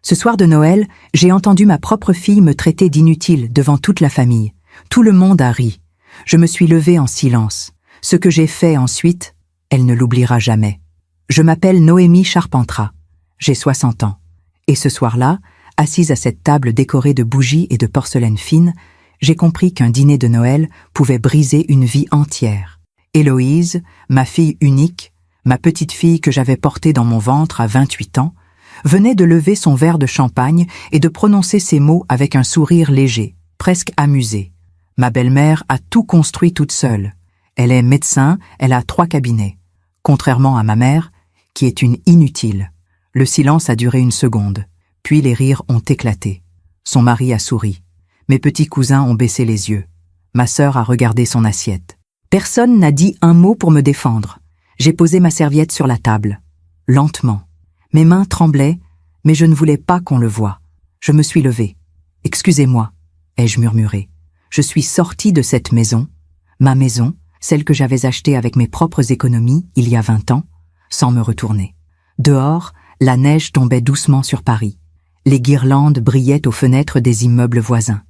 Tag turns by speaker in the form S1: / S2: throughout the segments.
S1: Ce soir de Noël, j'ai entendu ma propre fille me traiter d'inutile devant toute la famille. Tout le monde a ri. Je me suis levée en silence. Ce que j'ai fait ensuite, elle ne l'oubliera jamais. Je m'appelle Noémie Charpentras. J'ai 60 ans. Et ce soir-là, assise à cette table décorée de bougies et de porcelaine fine, j'ai compris qu'un dîner de Noël pouvait briser une vie entière. Héloïse, ma fille unique, ma petite fille que j'avais portée dans mon ventre à 28 ans, venait de lever son verre de champagne et de prononcer ces mots avec un sourire léger, presque amusé. Ma belle-mère a tout construit toute seule. Elle est médecin, elle a 3 cabinets. Contrairement à ma mère, qui est une inutile. Le silence a duré 1 seconde, puis les rires ont éclaté. Son mari a souri. Mes petits cousins ont baissé les yeux. Ma sœur a regardé son assiette. Personne n'a dit un mot pour me défendre. J'ai posé ma serviette sur la table. Lentement. Mes mains tremblaient, mais je ne voulais pas qu'on le voie. Je me suis levée. « Excusez-moi », ai-je murmuré. Je suis sortie de cette maison, ma maison, celle que j'avais achetée avec mes propres économies il y a 20 ans, sans me retourner. Dehors, la neige tombait doucement sur Paris. Les guirlandes brillaient aux fenêtres des immeubles voisins.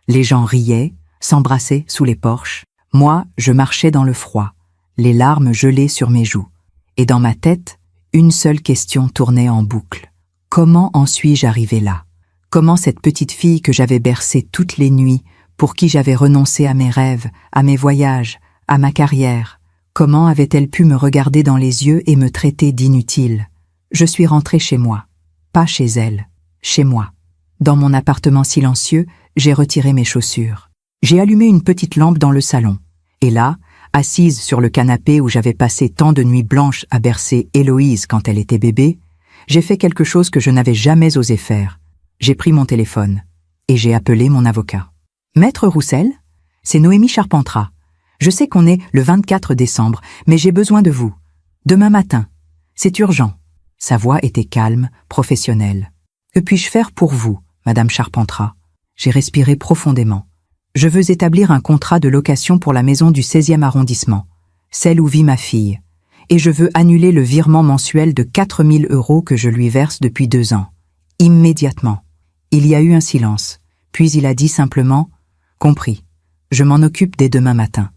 S1: Les gens riaient, s'embrassaient sous les porches. Moi, je marchais dans le froid, les larmes gelées sur mes joues. Et dans ma tête, une seule question tournait en boucle. Comment en suis-je arrivée là? Comment cette petite fille que j'avais bercée toutes les nuits, pour qui j'avais renoncé à mes rêves, à mes voyages, à ma carrière, comment avait-elle pu me regarder dans les yeux et me traiter d'inutile? Je suis rentrée chez moi. Pas chez elle, chez moi. Dans mon appartement silencieux, j'ai retiré mes chaussures. J'ai allumé une petite lampe dans le salon. Et là, assise sur le canapé où j'avais passé tant de nuits blanches à bercer Héloïse quand elle était bébé, j'ai fait quelque chose que je n'avais jamais osé faire. J'ai pris mon téléphone et j'ai appelé mon avocat. « Maître Roussel, c'est Noémie Charpentras. Je sais qu'on est le 24 décembre, mais j'ai besoin de vous. Demain matin. C'est urgent. » Sa voix était calme, professionnelle. « Que puis-je faire pour vous, Madame Charpentras ?» J'ai respiré profondément. Je veux établir un contrat de location pour la maison du 16e arrondissement, celle où vit ma fille, et je veux annuler le virement mensuel de 4 000 € que je lui verse depuis 2 ans. Immédiatement. Il y a eu un silence, puis il a dit simplement « Compris, je m'en occupe dès demain matin. »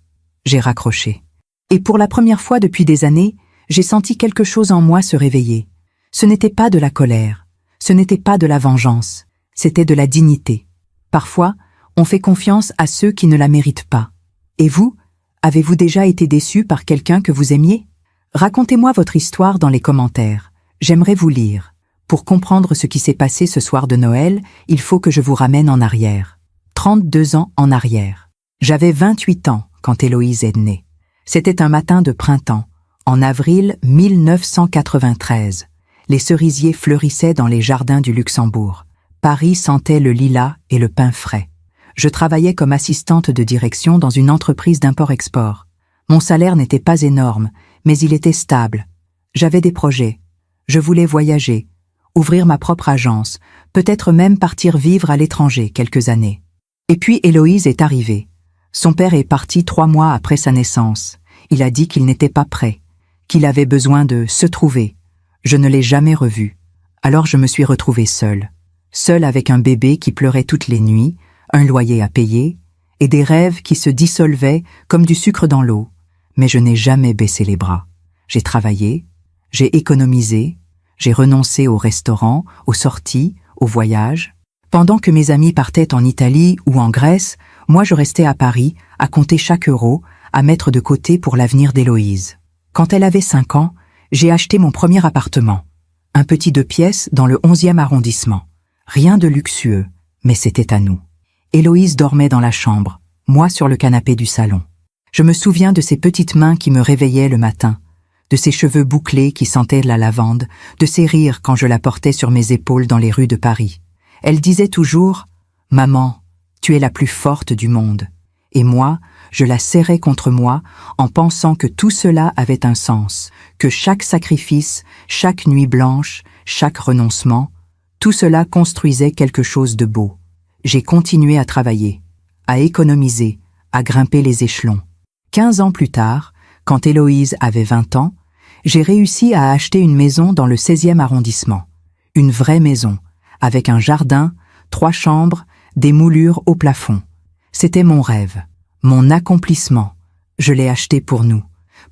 S1: J'ai raccroché. Et pour la première fois depuis des années, j'ai senti quelque chose en moi se réveiller. Ce n'était pas de la colère, ce n'était pas de la vengeance, c'était de la dignité. Parfois, on fait confiance à ceux qui ne la méritent pas. Et vous, avez-vous déjà été déçu par quelqu'un que vous aimiez? Racontez-moi votre histoire dans les commentaires. J'aimerais vous lire. Pour comprendre ce qui s'est passé ce soir de Noël, il faut que je vous ramène en arrière. 32 ans en arrière. J'avais 28 ans quand Héloïse est née. C'était un matin de printemps, en avril 1993. Les cerisiers fleurissaient dans les jardins du Luxembourg. Paris sentait le lilas et le pain frais. Je travaillais comme assistante de direction dans une entreprise d'import-export. Mon salaire n'était pas énorme, mais il était stable. J'avais des projets. Je voulais voyager, ouvrir ma propre agence, peut-être même partir vivre à l'étranger quelques années. Et puis Héloïse est arrivée. Son père est parti 3 mois après sa naissance. Il a dit qu'il n'était pas prêt, qu'il avait besoin de se trouver. Je ne l'ai jamais revu. Alors je me suis retrouvée seule. Seule avec un bébé qui pleurait toutes les nuits, un loyer à payer, et des rêves qui se dissolvaient comme du sucre dans l'eau. Mais je n'ai jamais baissé les bras. J'ai travaillé, j'ai économisé, j'ai renoncé au restaurant, aux sorties, aux voyages. Pendant que mes amis partaient en Italie ou en Grèce, moi je restais à Paris, à compter chaque euro, à mettre de côté pour l'avenir d'Héloïse. Quand elle avait 5 ans, j'ai acheté mon premier appartement. Un petit 2 pièces dans le 11e arrondissement. Rien de luxueux, mais c'était à nous. Héloïse dormait dans la chambre, moi sur le canapé du salon. Je me souviens de ses petites mains qui me réveillaient le matin, de ses cheveux bouclés qui sentaient la lavande, de ses rires quand je la portais sur mes épaules dans les rues de Paris. Elle disait toujours « Maman, tu es la plus forte du monde ». Et moi, je la serrais contre moi en pensant que tout cela avait un sens, que chaque sacrifice, chaque nuit blanche, chaque renoncement, tout cela construisait quelque chose de beau. J'ai continué à travailler, à économiser, à grimper les échelons. 15 ans plus tard, quand Héloïse avait 20 ans, j'ai réussi à acheter une maison dans le 16e arrondissement. Une vraie maison, avec un jardin, 3 chambres, des moulures au plafond. C'était mon rêve, mon accomplissement. Je l'ai acheté pour nous,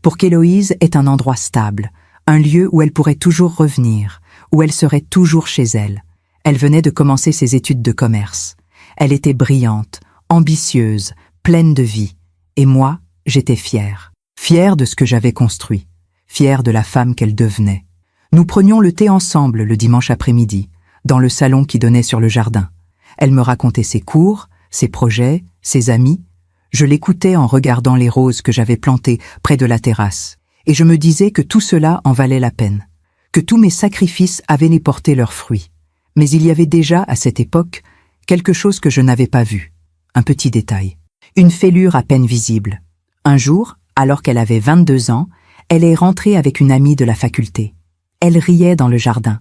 S1: pour qu'Héloïse ait un endroit stable, un lieu où elle pourrait toujours revenir, où elle serait toujours chez elle. Elle venait de commencer ses études de commerce. Elle était brillante, ambitieuse, pleine de vie. Et moi, j'étais fière. Fière de ce que j'avais construit. Fière de la femme qu'elle devenait. Nous prenions le thé ensemble le dimanche après-midi, dans le salon qui donnait sur le jardin. Elle me racontait ses cours, ses projets, ses amis. Je l'écoutais en regardant les roses que j'avais plantées près de la terrasse. Et je me disais que tout cela en valait la peine. Que tous mes sacrifices avaient porté leurs fruits. Mais il y avait déjà, à cette époque, quelque chose que je n'avais pas vu. Un petit détail. Une fêlure à peine visible. Un jour, alors qu'elle avait 22 ans, elle est rentrée avec une amie de la faculté. Elle riait dans le jardin.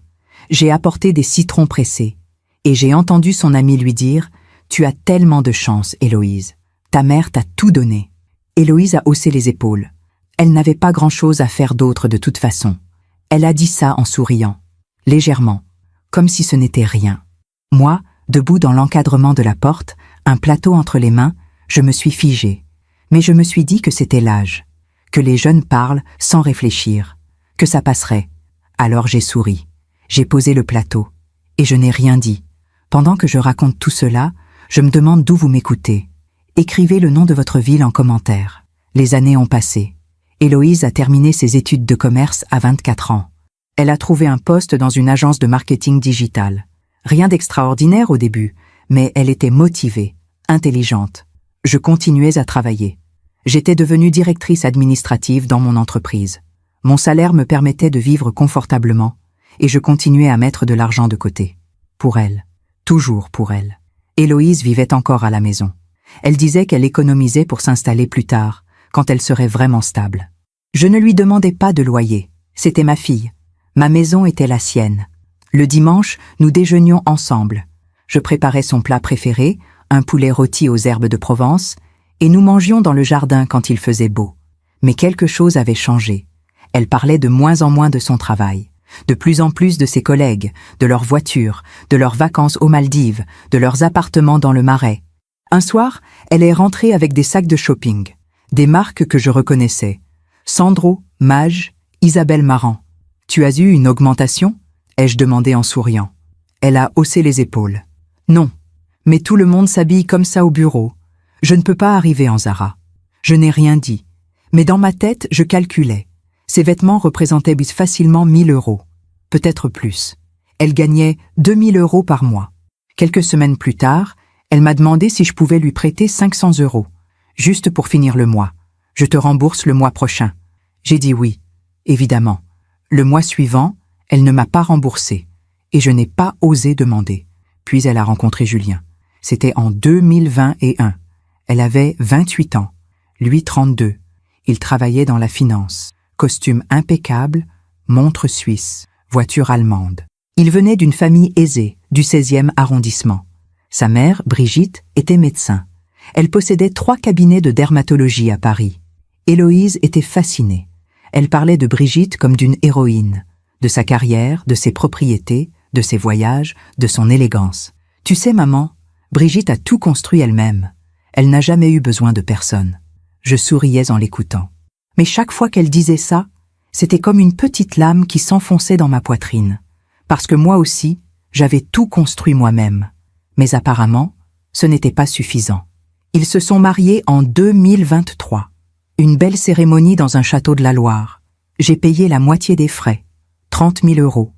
S1: J'ai apporté des citrons pressés. Et j'ai entendu son amie lui dire « Tu as tellement de chance, Héloïse. Ta mère t'a tout donné. » Héloïse a haussé les épaules. Elle n'avait pas grand-chose à faire d'autre de toute façon. Elle a dit ça en souriant, légèrement, comme si ce n'était rien. Moi, debout dans l'encadrement de la porte, un plateau entre les mains, je me suis figée. Mais je me suis dit que c'était l'âge, que les jeunes parlent sans réfléchir, que ça passerait. Alors j'ai souri, j'ai posé le plateau, et je n'ai rien dit. Pendant que je raconte tout cela, je me demande d'où vous m'écoutez. Écrivez le nom de votre ville en commentaire. Les années ont passé. Héloïse a terminé ses études de commerce à 24 ans. Elle a trouvé un poste dans une agence de marketing digital. Rien d'extraordinaire au début, mais elle était motivée, intelligente. Je continuais à travailler. J'étais devenue directrice administrative dans mon entreprise. Mon salaire me permettait de vivre confortablement, et je continuais à mettre de l'argent de côté. Pour elle. Toujours pour elle. Héloïse vivait encore à la maison. Elle disait qu'elle économisait pour s'installer plus tard, quand elle serait vraiment stable. Je ne lui demandais pas de loyer. C'était ma fille. Ma maison était la sienne. Le dimanche, nous déjeunions ensemble. Je préparais son plat préféré, un poulet rôti aux herbes de Provence, et nous mangions dans le jardin quand il faisait beau. Mais quelque chose avait changé. Elle parlait de moins en moins de son travail, de plus en plus de ses collègues, de leurs voitures, de leurs vacances aux Maldives, de leurs appartements dans le Marais. Un soir, elle est rentrée avec des sacs de shopping, des marques que je reconnaissais. Sandro, Mage, Isabelle Marant. « Tu as eu une augmentation ?» ai-je demandé en souriant. Elle a haussé les épaules. « Non, mais tout le monde s'habille comme ça au bureau. Je ne peux pas arriver en Zara. » Je n'ai rien dit, mais dans ma tête, je calculais. Ces vêtements représentaient facilement 1 000 €, peut-être plus. Elle gagnait 2 000 € par mois. Quelques semaines plus tard, elle m'a demandé si je pouvais lui prêter 500 €, juste pour finir le mois. « Je te rembourse le mois prochain. » J'ai dit oui, évidemment. Le mois suivant, elle ne m'a pas remboursé, et je n'ai pas osé demander. Puis elle a rencontré Julien. C'était en 2021. Elle avait 28 ans, lui 32. Il travaillait dans la finance. Costume impeccable, montre suisse, voiture allemande. Il venait d'une famille aisée, du 16e arrondissement. Sa mère, Brigitte, était médecin. Elle possédait 3 cabinets de dermatologie à Paris. Héloïse était fascinée. Elle parlait de Brigitte comme d'une héroïne, de sa carrière, de ses propriétés, de ses voyages, de son élégance. « Tu sais, maman, Brigitte a tout construit elle-même. Elle n'a jamais eu besoin de personne. » Je souriais en l'écoutant. Mais chaque fois qu'elle disait ça, c'était comme une petite lame qui s'enfonçait dans ma poitrine. Parce que moi aussi, j'avais tout construit moi-même. Mais apparemment, ce n'était pas suffisant. Ils se sont mariés en 2023. Une belle cérémonie dans un château de la Loire. J'ai payé la moitié des frais, 30 000 €.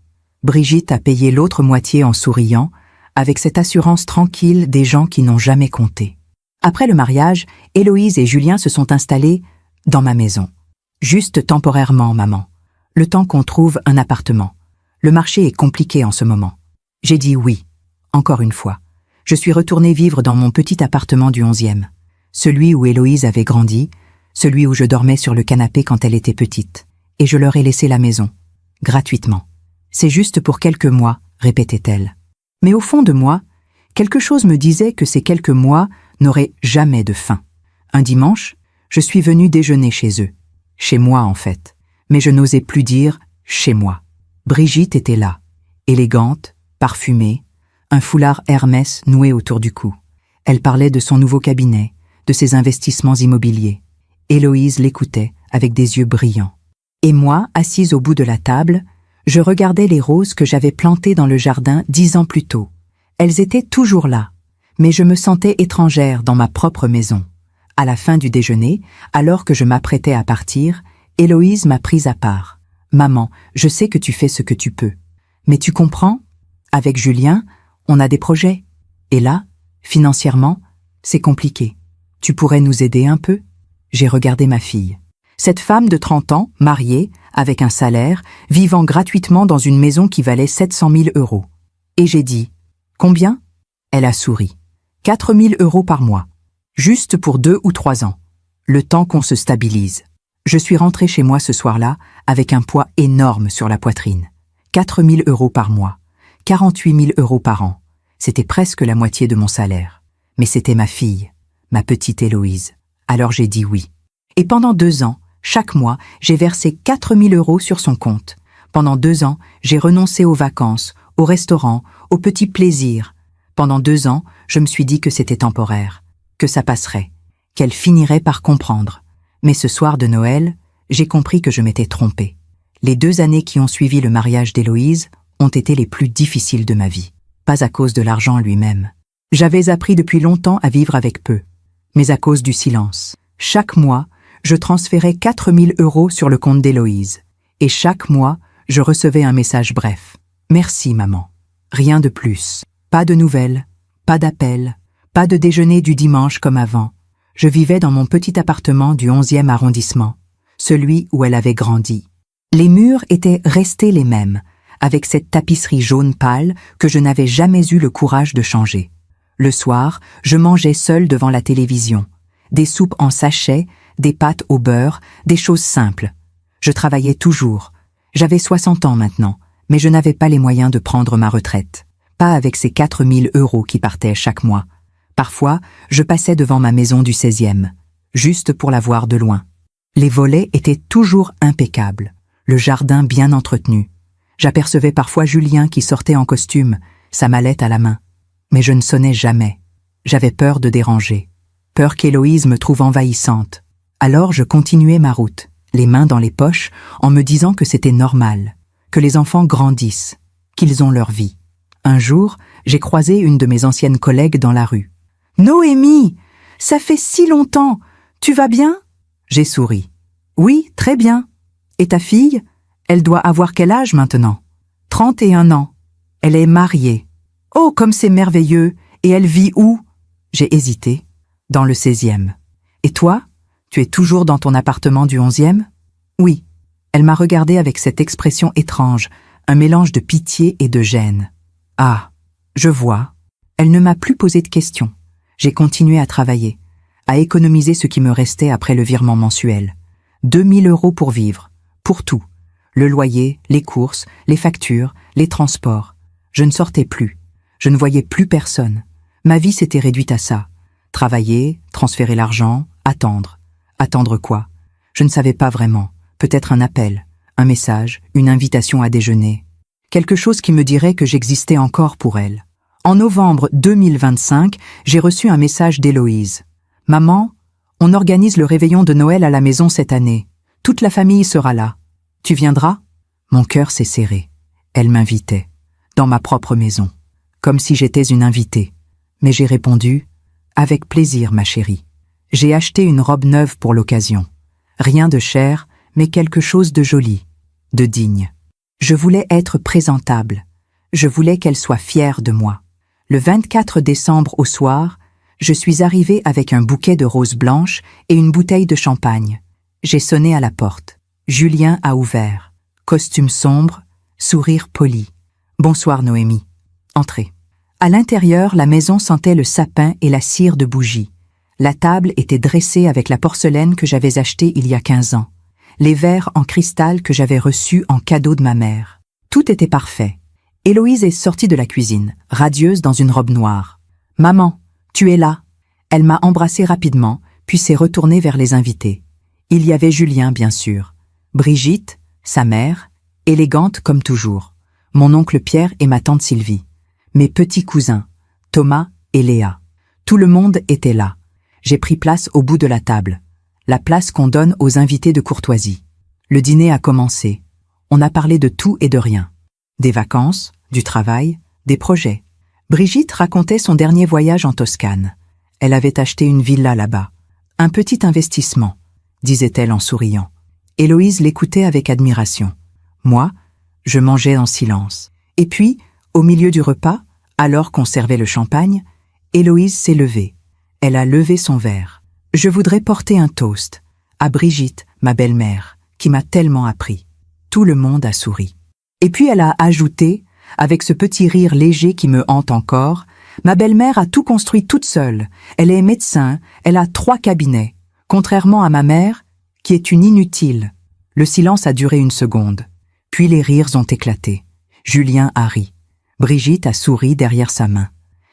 S1: Brigitte a payé l'autre moitié en souriant, avec cette assurance tranquille des gens qui n'ont jamais compté. Après le mariage, Héloïse et Julien se sont installés dans ma maison. Juste temporairement, maman. Le temps qu'on trouve un appartement. Le marché est compliqué en ce moment. J'ai dit oui, encore une fois. Je suis retournée vivre dans mon petit appartement du 11e. Celui où Héloïse avait grandi, celui où je dormais sur le canapé quand elle était petite. Et je leur ai laissé la maison, gratuitement. C'est juste pour quelques mois, répétait-elle. Mais au fond de moi, quelque chose me disait que ces quelques mois n'auraient jamais de fin. Un dimanche, je suis venue déjeuner chez eux. Chez moi, en fait. Mais je n'osais plus dire « chez moi ». Brigitte était là, élégante, parfumée, un foulard Hermès noué autour du cou. Elle parlait de son nouveau cabinet, de ses investissements immobiliers. Héloïse l'écoutait avec des yeux brillants. Et moi, assise au bout de la table, je regardais les roses que j'avais plantées dans le jardin 10 ans plus tôt. Elles étaient toujours là, mais je me sentais étrangère dans ma propre maison. À la fin du déjeuner, alors que je m'apprêtais à partir, Héloïse m'a prise à part. « Maman, je sais que tu fais ce que tu peux. Mais tu comprends? Avec Julien, on a des projets. Et là, financièrement, c'est compliqué. Tu pourrais nous aider un peu ?» J'ai regardé ma fille. Cette femme de 30 ans, mariée, avec un salaire, vivant gratuitement dans une maison qui valait 700 000 €. Et j'ai dit « Combien ?» Elle a souri. « 4 000 € par mois. Juste pour 2 ou 3 ans. Le temps qu'on se stabilise. » Je suis rentrée chez moi ce soir-là avec un poids énorme sur la poitrine. 4 000 € par mois. 48 000 € par an. C'était presque la moitié de mon salaire. Mais c'était ma fille, ma petite Héloïse. Alors j'ai dit oui. Et pendant 2 ans, chaque mois, j'ai versé 4 000 € sur son compte. Pendant 2 ans, j'ai renoncé aux vacances, au restaurant, aux petits plaisirs. Pendant 2 ans, je me suis dit que c'était temporaire, que ça passerait, qu'elle finirait par comprendre. Mais ce soir de Noël, j'ai compris que je m'étais trompée. Les 2 années qui ont suivi le mariage d'Héloïse ont été les plus difficiles de ma vie. Pas à cause de l'argent lui-même. J'avais appris depuis longtemps à vivre avec peu, mais à cause du silence. Chaque mois, je transférais 4 000 € sur le compte d'Héloïse. Et chaque mois, je recevais un message bref. « Merci, maman. » Rien de plus. Pas de nouvelles, pas d'appels, pas de déjeuner du dimanche comme avant. Je vivais dans mon petit appartement du 11e arrondissement, celui où elle avait grandi. Les murs étaient restés les mêmes, avec cette tapisserie jaune pâle que je n'avais jamais eu le courage de changer. Le soir, je mangeais seule devant la télévision. Des soupes en sachet, des pâtes au beurre, des choses simples. Je travaillais toujours. J'avais 60 ans maintenant, mais je n'avais pas les moyens de prendre ma retraite. Pas avec ces 4 000 € qui partaient chaque mois. Parfois, je passais devant ma maison du 16e, juste pour la voir de loin. Les volets étaient toujours impeccables, le jardin bien entretenu. J'apercevais parfois Julien qui sortait en costume, sa mallette à la main. Mais je ne sonnais jamais. J'avais peur de déranger. Peur qu'Héloïse me trouve envahissante. Alors je continuais ma route, les mains dans les poches, en me disant que c'était normal, que les enfants grandissent, qu'ils ont leur vie. Un jour, j'ai croisé une de mes anciennes collègues dans la rue. « Noémie, ça fait si longtemps, tu vas bien ?» J'ai souri. « Oui, très bien. Et ta fille, elle doit avoir quel âge maintenant ?»« 31 ans. Elle est mariée. »« Oh, comme c'est merveilleux. Et elle vit où ?» J'ai hésité. « Dans le 16e. »« Et toi, tu es toujours dans ton appartement du 11e ?» ?»« Oui. » Elle m'a regardé avec cette expression étrange, un mélange de pitié et de gêne. « Ah, je vois. » Elle ne m'a plus posé de questions. J'ai continué à travailler, à économiser ce qui me restait après le virement mensuel. 2 000 € pour vivre, pour tout. Le loyer, les courses, les factures, les transports. Je ne sortais plus. Je ne voyais plus personne. Ma vie s'était réduite à ça. Travailler, transférer l'argent, attendre. Attendre quoi? Je ne savais pas vraiment. Peut-être un appel, un message, une invitation à déjeuner. Quelque chose qui me dirait que j'existais encore pour elle. En novembre 2025, j'ai reçu un message d'Héloïse. « Maman, on organise le réveillon de Noël à la maison cette année. Toute la famille sera là. Tu viendras ?» Mon cœur s'est serré. Elle m'invitait, dans ma propre maison, comme si j'étais une invitée. Mais j'ai répondu « Avec plaisir, ma chérie. » J'ai acheté une robe neuve pour l'occasion. Rien de cher, mais quelque chose de joli, de digne. Je voulais être présentable. Je voulais qu'elle soit fière de moi. Le 24 décembre au soir, je suis arrivée avec un bouquet de roses blanches et une bouteille de champagne. J'ai sonné à la porte. Julien a ouvert. Costume sombre, sourire poli. « Bonsoir Noémie. » Entrez. À l'intérieur, la maison sentait le sapin et la cire de bougies. La table était dressée avec la porcelaine que j'avais achetée il y a 15 ans. Les verres en cristal que j'avais reçus en cadeau de ma mère. Tout était parfait. Héloïse est sortie de la cuisine, radieuse dans une robe noire. « Maman, tu es là !» Elle m'a embrassée rapidement, puis s'est retournée vers les invités. Il y avait Julien, bien sûr. Brigitte, sa mère, élégante comme toujours. Mon oncle Pierre et ma tante Sylvie. Mes petits cousins, Thomas et Léa. Tout le monde était là. J'ai pris place au bout de la table. La place qu'on donne aux invités de courtoisie. Le dîner a commencé. On a parlé de tout et de rien. Des vacances, du travail, des projets. Brigitte racontait son dernier voyage en Toscane. Elle avait acheté une villa là-bas. Un petit investissement, disait-elle en souriant. Héloïse l'écoutait avec admiration. Moi, je mangeais en silence. Et puis, au milieu du repas, alors qu'on servait le champagne, Héloïse s'est levée. Elle a levé son verre. Je voudrais porter un toast à Brigitte, ma belle-mère, qui m'a tellement appris. Tout le monde a souri. Et puis elle a ajouté, avec ce petit rire léger qui me hante encore, « Ma belle-mère a tout construit toute seule. Elle est médecin, elle a 3 cabinets. Contrairement à ma mère, qui est une inutile. » Le silence a duré une seconde. Puis les rires ont éclaté. Julien a ri. Brigitte a souri derrière sa main.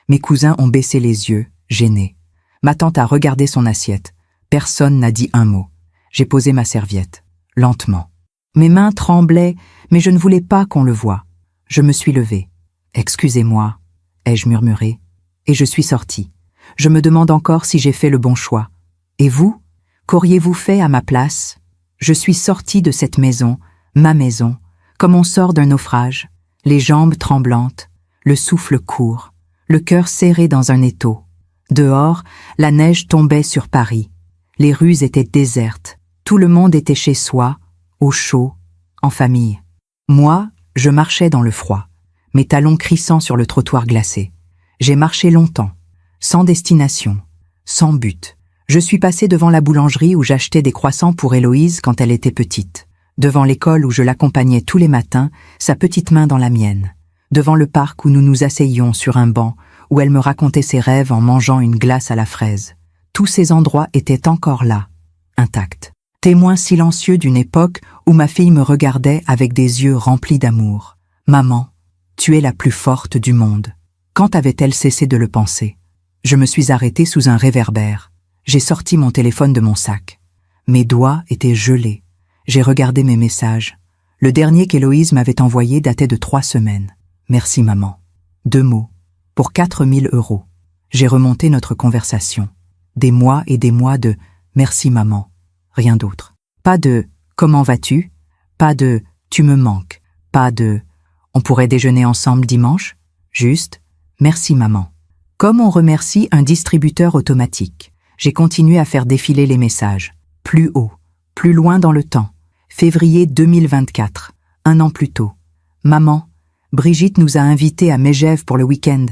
S1: Mes cousins ont baissé les yeux, gênés. Ma tante a regardé son assiette. Personne n'a dit un mot. J'ai posé ma serviette, lentement. Mes mains tremblaient, mais je ne voulais pas qu'on le voie. Je me suis levée. « Excusez-moi », ai-je murmuré, et je suis sortie. Je me demande encore si j'ai fait le bon choix. Et vous, qu'auriez-vous fait à ma place? Je suis sortie de cette maison, ma maison, comme on sort d'un naufrage, les jambes tremblantes, le souffle court, le cœur serré dans un étau. Dehors, la neige tombait sur Paris. Les rues étaient désertes. Tout le monde était chez soi, au chaud, en famille. Moi, je marchais dans le froid, mes talons crissant sur le trottoir glacé. J'ai marché longtemps, sans destination, sans but. Je suis passée devant la boulangerie où j'achetais des croissants pour Héloïse quand elle était petite, devant l'école où je l'accompagnais tous les matins, sa petite main dans la mienne, devant le parc où nous nous asseyions sur un banc, où elle me racontait ses rêves en mangeant une glace à la fraise. Tous ces endroits étaient encore là, intacts. Témoin silencieux d'une époque où ma fille me regardait avec des yeux remplis d'amour. « Maman, tu es la plus forte du monde. » Quand avait-elle cessé de le penser? Je me suis arrêtée sous un réverbère. J'ai sorti mon téléphone de mon sac. Mes doigts étaient gelés. J'ai regardé mes messages. Le dernier qu'Héloïse m'avait envoyé datait de 3 semaines. « Merci maman. » 2 mots. Pour 4 000 €. J'ai remonté notre conversation. Des mois et des mois de « Merci maman ». Rien d'autre. Pas de « Comment vas-tu » Pas de « Tu me manques » Pas de « On pourrait déjeuner ensemble dimanche » Juste « Merci maman ». Comme on remercie un distributeur automatique, j'ai continué à faire défiler les messages. Plus haut, plus loin dans le temps. Février 2024, 1 an plus tôt. « Maman, Brigitte nous a invités à Megève pour le week-end.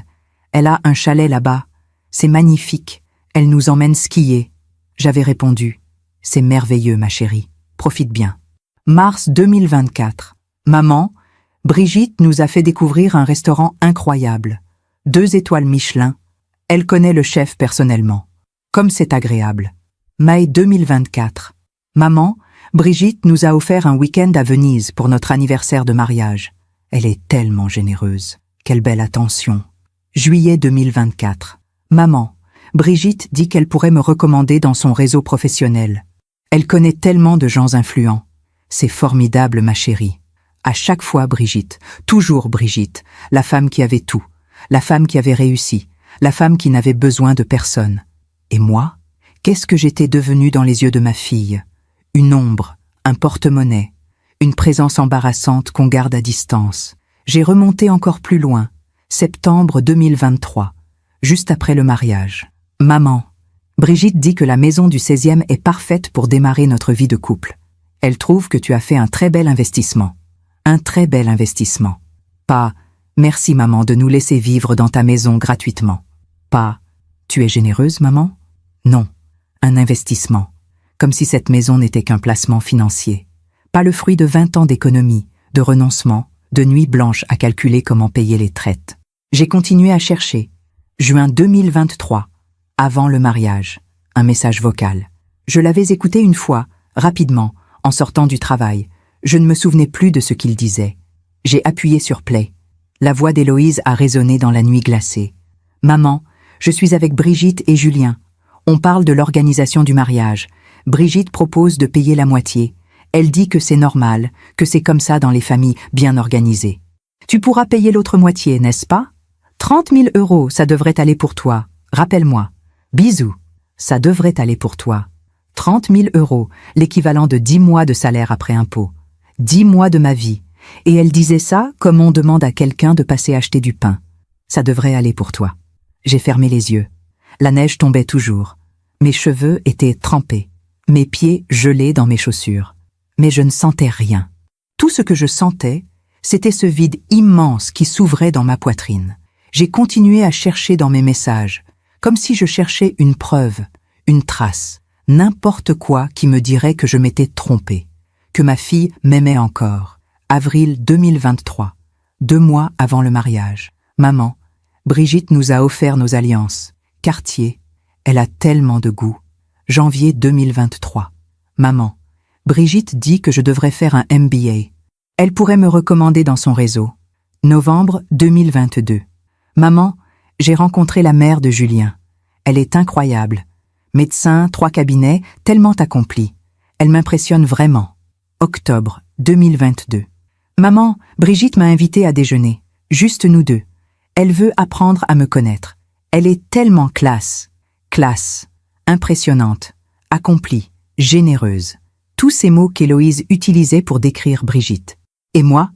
S1: Elle a un chalet là-bas. C'est magnifique. Elle nous emmène skier. » J'avais répondu « C'est merveilleux, ma chérie. Profite bien. » Mars 2024. Maman, Brigitte nous a fait découvrir un restaurant incroyable. 2 étoiles Michelin. Elle connaît le chef personnellement. Comme c'est agréable. Mai 2024. Maman, Brigitte nous a offert un week-end à Venise pour notre anniversaire de mariage. Elle est tellement généreuse. Quelle belle attention. Juillet 2024. Maman, Brigitte dit qu'elle pourrait me recommander dans son réseau professionnel. Elle connaît tellement de gens influents. C'est formidable, ma chérie. À chaque fois, Brigitte, toujours Brigitte, la femme qui avait tout, la femme qui avait réussi, la femme qui n'avait besoin de personne. Et moi, qu'est-ce que j'étais devenue dans les yeux de ma fille? Une ombre, un porte-monnaie, une présence embarrassante qu'on garde à distance. J'ai remonté encore plus loin, septembre 2023, juste après le mariage. Maman, Brigitte dit que la maison du 16e est parfaite pour démarrer notre vie de couple. Elle trouve que tu as fait un très bel investissement. Un très bel investissement. Pas « Merci maman de nous laisser vivre dans ta maison gratuitement ». Pas « Tu es généreuse maman ?» Non, un investissement. Comme si cette maison n'était qu'un placement financier. Pas le fruit de 20 ans d'économie, de renoncement, de nuits blanches à calculer comment payer les traites. J'ai continué à chercher. Juin 2023, avant le mariage, un message vocal. Je l'avais écouté une fois, rapidement, en sortant du travail. Je ne me souvenais plus de ce qu'il disait. J'ai appuyé sur play. La voix d'Héloïse a résonné dans la nuit glacée. « Maman, je suis avec Brigitte et Julien. On parle de l'organisation du mariage. Brigitte propose de payer la moitié. Elle dit que c'est normal, que c'est comme ça dans les familles bien organisées. Tu pourras payer l'autre moitié, n'est-ce pas ? 30 000 euros, ça devrait aller pour toi. Rappelle-moi. Bisous. Ça devrait aller pour toi. 30 000 euros, l'équivalent de 10 mois de salaire après impôt. 10 mois de ma vie. Et elle disait ça comme on demande à quelqu'un de passer acheter du pain. Ça devrait aller pour toi. J'ai fermé les yeux. La neige tombait toujours. Mes cheveux étaient trempés. Mes pieds gelés dans mes chaussures. Mais je ne sentais rien. Tout ce que je sentais, c'était ce vide immense qui s'ouvrait dans ma poitrine. J'ai continué à chercher dans mes messages, comme si je cherchais une preuve, une trace, n'importe quoi qui me dirait que je m'étais trompée, que ma fille m'aimait encore. Avril 2023, 2 mois avant le mariage. Maman, Brigitte nous a offert nos alliances. Cartier, elle a tellement de goût. Janvier 2023. Maman, Brigitte dit que je devrais faire un MBA. Elle pourrait me recommander dans son réseau. Novembre 2022. Maman, j'ai rencontré la mère de Julien. Elle est incroyable. Médecin, 3 cabinets, tellement accomplie. Elle m'impressionne vraiment. Octobre 2022. Maman, Brigitte m'a invitée à déjeuner. Juste nous deux. Elle veut apprendre à me connaître. Elle est tellement classe. Classe. Impressionnante. Accomplie. Généreuse. Tous ces mots qu'Héloïse utilisait pour décrire Brigitte. Et moi,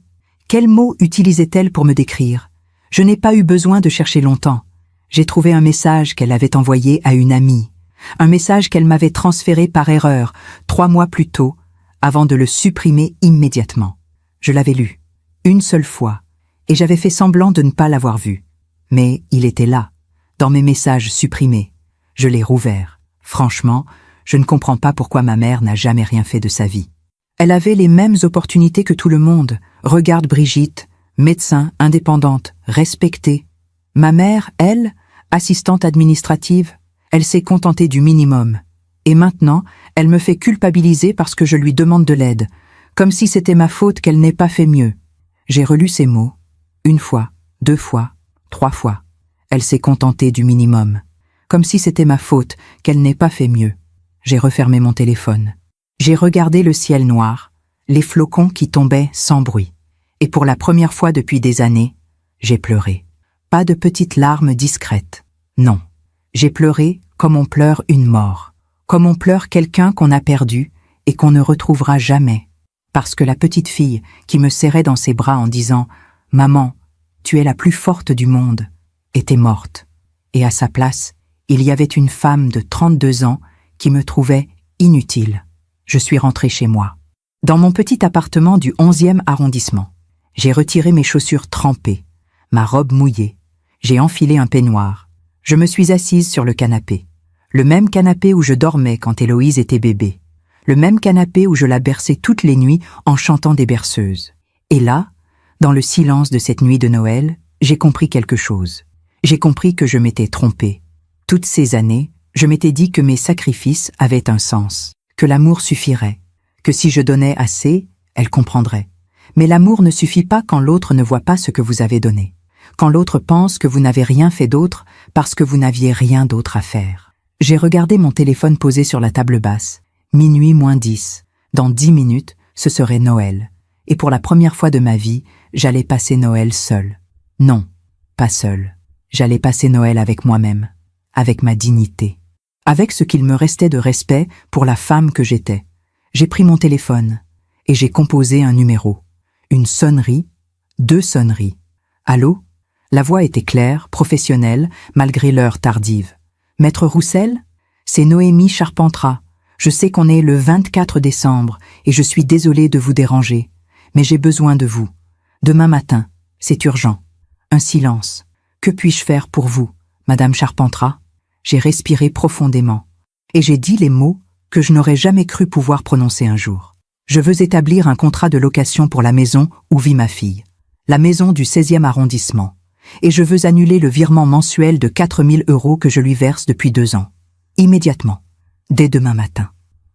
S1: quels mots utilisait-elle pour me décrire? Je n'ai pas eu besoin de chercher longtemps. J'ai trouvé un message qu'elle avait envoyé à une amie. Un message qu'elle m'avait transféré par erreur 3 mois plus tôt, avant de le supprimer immédiatement. Je l'avais lu, une seule fois, et j'avais fait semblant de ne pas l'avoir vu. Mais il était là, dans mes messages supprimés. Je l'ai rouvert. Franchement, je ne comprends pas pourquoi ma mère n'a jamais rien fait de sa vie. Elle avait les mêmes opportunités que tout le monde. Regarde Brigitte, médecin, indépendante, respectée. Ma mère, elle, assistante administrative, elle s'est contentée du minimum. Et maintenant, elle me fait culpabiliser parce que je lui demande de l'aide, comme si c'était ma faute qu'elle n'ait pas fait mieux. J'ai relu ces mots. 1 fois, 2 fois, 3 fois. Elle s'est contentée du minimum, comme si c'était ma faute qu'elle n'ait pas fait mieux. J'ai refermé mon téléphone. J'ai regardé le ciel noir, les flocons qui tombaient sans bruit. Et pour la première fois depuis des années, j'ai pleuré. Pas de petites larmes discrètes. Non. J'ai pleuré comme on pleure une mort. Comme on pleure quelqu'un qu'on a perdu et qu'on ne retrouvera jamais. Parce que la petite fille qui me serrait dans ses bras en disant « Maman, tu es la plus forte du monde » était morte. Et à sa place, il y avait une femme de 32 ans qui me trouvait inutile. Je suis rentrée chez moi. Dans mon petit appartement du 11e arrondissement. J'ai retiré mes chaussures trempées, ma robe mouillée. J'ai enfilé un peignoir. Je me suis assise sur le canapé. Le même canapé où je dormais quand Héloïse était bébé. Le même canapé où je la berçais toutes les nuits en chantant des berceuses. Et là, dans le silence de cette nuit de Noël, j'ai compris quelque chose. J'ai compris que je m'étais trompée. Toutes ces années, je m'étais dit que mes sacrifices avaient un sens, que l'amour suffirait, que si je donnais assez, elle comprendrait. Mais l'amour ne suffit pas quand l'autre ne voit pas ce que vous avez donné, quand l'autre pense que vous n'avez rien fait d'autre parce que vous n'aviez rien d'autre à faire. J'ai regardé mon téléphone posé sur la table basse. Minuit moins 10. Dans 10 minutes, ce serait Noël. Et pour la première fois de ma vie, j'allais passer Noël seule. Non, pas seule. J'allais passer Noël avec moi-même, avec ma dignité, avec ce qu'il me restait de respect pour la femme que j'étais. J'ai pris mon téléphone et j'ai composé un numéro. Une sonnerie, 2 sonneries. Allô? La voix était claire, professionnelle, malgré l'heure tardive. Maître Roussel? C'est Noémie Charpentras. Je sais qu'on est le 24 décembre et je suis désolée de vous déranger, mais j'ai besoin de vous. Demain matin, c'est urgent. Un silence. Que puis-je faire pour vous, Madame Charpentras? J'ai respiré profondément et j'ai dit les mots que je n'aurais jamais cru pouvoir prononcer un jour. Je veux établir un contrat de location pour la maison où vit ma fille, la maison du 16e arrondissement, et je veux annuler le virement mensuel de 4 000 € que je lui verse depuis 2 ans. Immédiatement. Dès demain matin.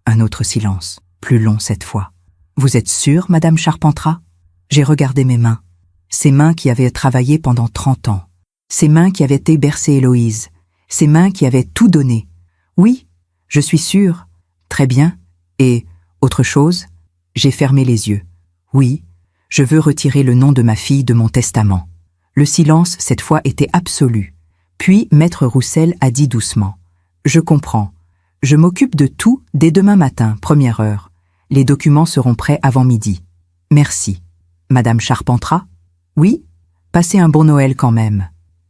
S1: Un autre silence, plus long cette fois. Vous êtes sûre, Madame Charpentras? J'ai regardé mes mains. Ces mains qui avaient travaillé pendant 30 ans. Ces mains qui avaient hébercé Héloïse. Ces mains qui avaient tout donné. Oui, je suis sûre. Très bien. Et, autre chose? J'ai fermé les yeux. Oui, je veux retirer le nom de ma fille de mon testament. Le silence, cette fois, était absolu. Puis Maître Roussel a dit doucement. « Je comprends. Je m'occupe de tout dès demain matin, première heure. Les documents seront prêts avant midi. Merci. Madame Charpentras ? Oui ? Passez un bon Noël quand même. »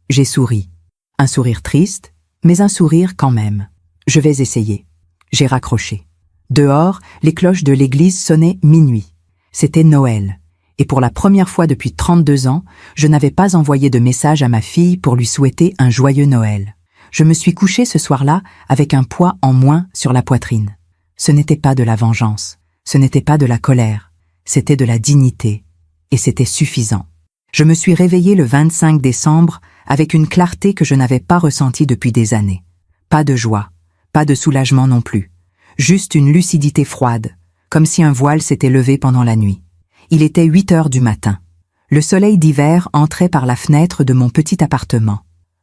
S1: J'ai souri. Un sourire triste, mais un sourire quand même. Je vais essayer. J'ai raccroché. Dehors, les cloches de l'église sonnaient minuit. C'était Noël. Et pour la première fois depuis 32 ans, je n'avais pas envoyé de message à ma fille pour lui souhaiter un joyeux Noël. Je me suis couché ce soir-là avec un poids en moins sur la poitrine. Ce n'était pas de la vengeance, ce n'était pas de la colère, c'était de la dignité. Et c'était suffisant. Je me suis réveillé le 25 décembre avec une clarté que je n'avais pas ressentie depuis des années. Pas de joie, pas de soulagement non plus. Juste une lucidité froide, comme si un voile s'était levé pendant la nuit. Il était 8 heures du matin. Le soleil d'hiver entrait par la fenêtre de mon petit appartement.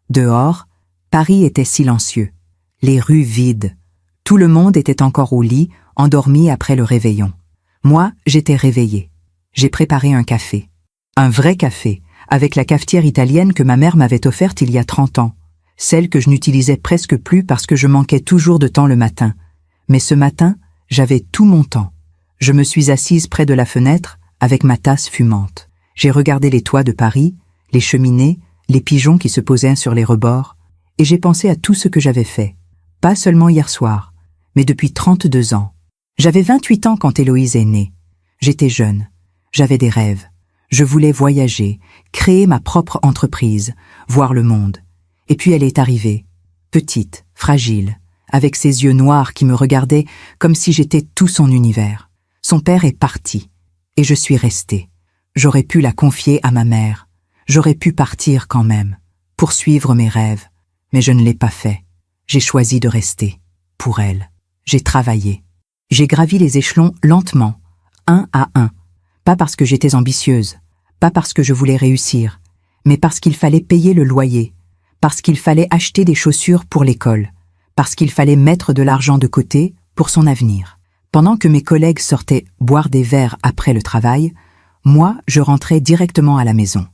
S1: Dehors, Paris était silencieux. Les rues vides. Tout le monde était encore au lit, endormi après le réveillon. Moi, j'étais réveillé. J'ai préparé un café. Un vrai café, avec la cafetière italienne que ma mère m'avait offerte il y a 30 ans. Celle que je n'utilisais presque plus parce que je manquais toujours de temps le matin. Mais ce matin, j'avais tout mon temps. Je me suis assise près de la fenêtre, avec ma tasse fumante. J'ai regardé les toits de Paris, les cheminées, les pigeons qui se posaient sur les rebords, et j'ai pensé à tout ce que j'avais fait. Pas seulement hier soir, mais depuis 32 ans. J'avais 28 ans quand Héloïse est née. J'étais jeune. J'avais des rêves. Je voulais voyager, créer ma propre entreprise, voir le monde. Et puis elle est arrivée, petite, fragile, avec ses yeux noirs qui me regardaient comme si j'étais tout son univers. Son père est parti. Et je suis restée. J'aurais pu la confier à ma mère. J'aurais pu partir quand même, poursuivre mes rêves. Mais je ne l'ai pas fait. J'ai choisi de rester. Pour elle. J'ai travaillé. J'ai gravi les échelons lentement, un à un. Pas parce que j'étais ambitieuse, pas parce que je voulais réussir, mais parce qu'il fallait payer le loyer, parce qu'il fallait acheter des chaussures pour l'école, parce qu'il fallait mettre de l'argent de côté pour son avenir. Pendant que mes collègues sortaient boire des verres après le travail, moi, je rentrais directement à la maison,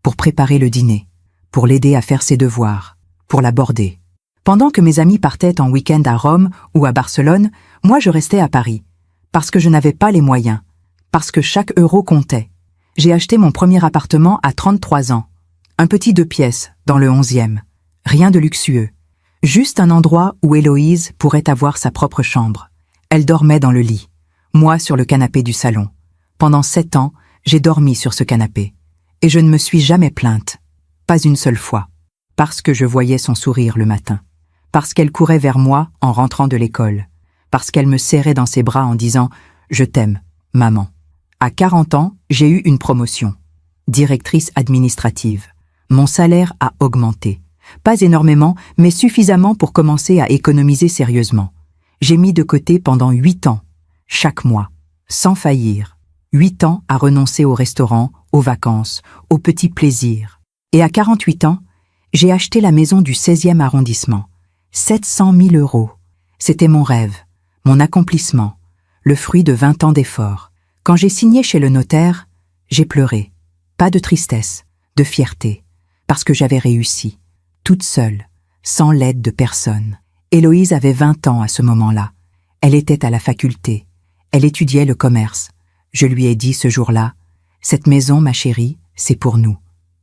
S1: pour préparer le dîner, pour l'aider à faire ses devoirs, pour l'aborder. Pendant que mes amis partaient en week-end à Rome ou à Barcelone, moi je restais à Paris, parce que je n'avais pas les moyens, parce que chaque euro comptait. J'ai acheté mon premier appartement à 33 ans, un petit 2 pièces dans le 11e, rien de luxueux, juste un endroit où Héloïse pourrait avoir sa propre chambre. Elle dormait dans le lit, moi sur le canapé du salon. Pendant 7 ans, j'ai dormi sur ce canapé. Et je ne me suis jamais plainte, pas une seule fois, parce que je voyais son sourire le matin, parce qu'elle courait vers moi en rentrant de l'école, parce qu'elle me serrait dans ses bras en disant « Je t'aime, maman ». À 40 ans, j'ai eu une promotion, directrice administrative. Mon salaire a augmenté. Pas énormément, mais suffisamment pour commencer à économiser sérieusement. J'ai mis de côté pendant 8 ans, chaque mois, sans faillir. 8 ans à renoncer au restaurant, aux vacances, aux petits plaisirs. Et à 48 ans, j'ai acheté la maison du 16e arrondissement. 700 000 €. C'était mon rêve, mon accomplissement, le fruit de 20 ans d'efforts. Quand j'ai signé chez le notaire, j'ai pleuré. Pas de tristesse, de fierté, parce que j'avais réussi, toute seule, sans l'aide de personne. Héloïse avait 20 ans à ce moment-là. Elle était à la faculté. Elle étudiait le commerce. Je lui ai dit ce jour-là, « Cette maison, ma chérie, c'est pour nous,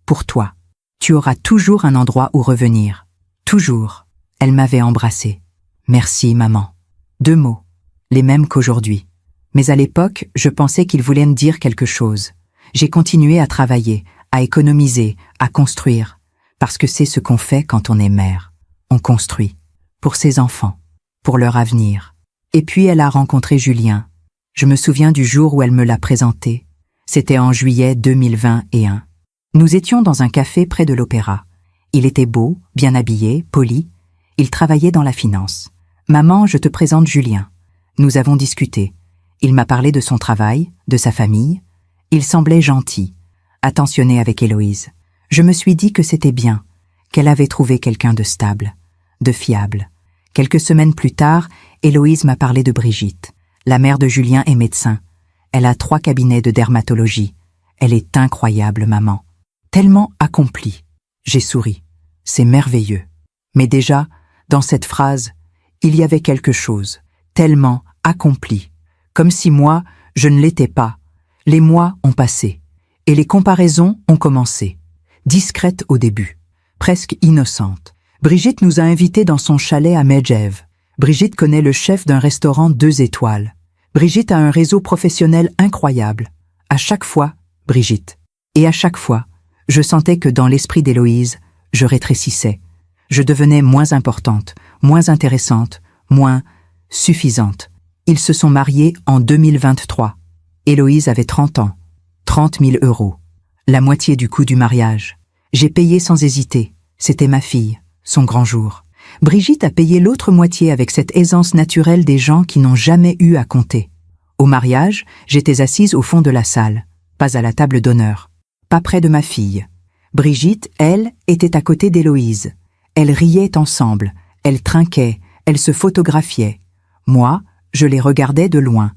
S1: pour toi. Tu auras toujours un endroit où revenir. Toujours. » Elle m'avait embrassée. « Merci, maman. » 2 mots, les mêmes qu'aujourd'hui. Mais à l'époque, je pensais qu'il voulait me dire quelque chose. J'ai continué à travailler, à économiser, à construire. Parce que c'est ce qu'on fait quand on est mère. On construit. Pour ses enfants, pour leur avenir. Et puis elle a rencontré Julien. Je me souviens du jour où elle me l'a présenté. C'était en juillet 2021. Nous étions dans un café près de l'Opéra. Il était beau, bien habillé, poli. Il travaillait dans la finance. « Maman, je te présente Julien. » Nous avons discuté. Il m'a parlé de son travail, de sa famille. Il semblait gentil, attentionné avec Héloïse. Je me suis dit que c'était bien, qu'elle avait trouvé quelqu'un de stable, de fiable. Quelques semaines plus tard, Héloïse m'a parlé de Brigitte. La mère de Julien est médecin. Elle a 3 cabinets de dermatologie. Elle est incroyable, maman. tellement accompli. J'ai souri. C'est merveilleux. Mais déjà, dans cette phrase, il y avait quelque chose, tellement accompli, comme si moi, je ne l'étais pas. Les mois ont passé, et les comparaisons ont commencé. Discrètes au début, presque innocentes. Brigitte nous a invités dans son chalet à Medjev. Brigitte connaît le chef d'un restaurant 2 étoiles. Brigitte a un réseau professionnel incroyable. À chaque fois, Brigitte. Et à chaque fois, je sentais que dans l'esprit d'Héloïse, je rétrécissais. Je devenais moins importante, moins intéressante, moins suffisante. Ils se sont mariés en 2023. Héloïse avait 30 ans. 30 000 €. La moitié du coût du mariage. J'ai payé sans hésiter. C'était ma fille, son grand jour. Brigitte a payé l'autre moitié avec cette aisance naturelle des gens qui n'ont jamais eu à compter. Au mariage, j'étais assise au fond de la salle, pas à la table d'honneur, pas près de ma fille. Brigitte, elle, était à côté d'Héloïse. Elles riaient ensemble, elles trinquaient, elles se photographiaient. Moi, je les regardais de loin,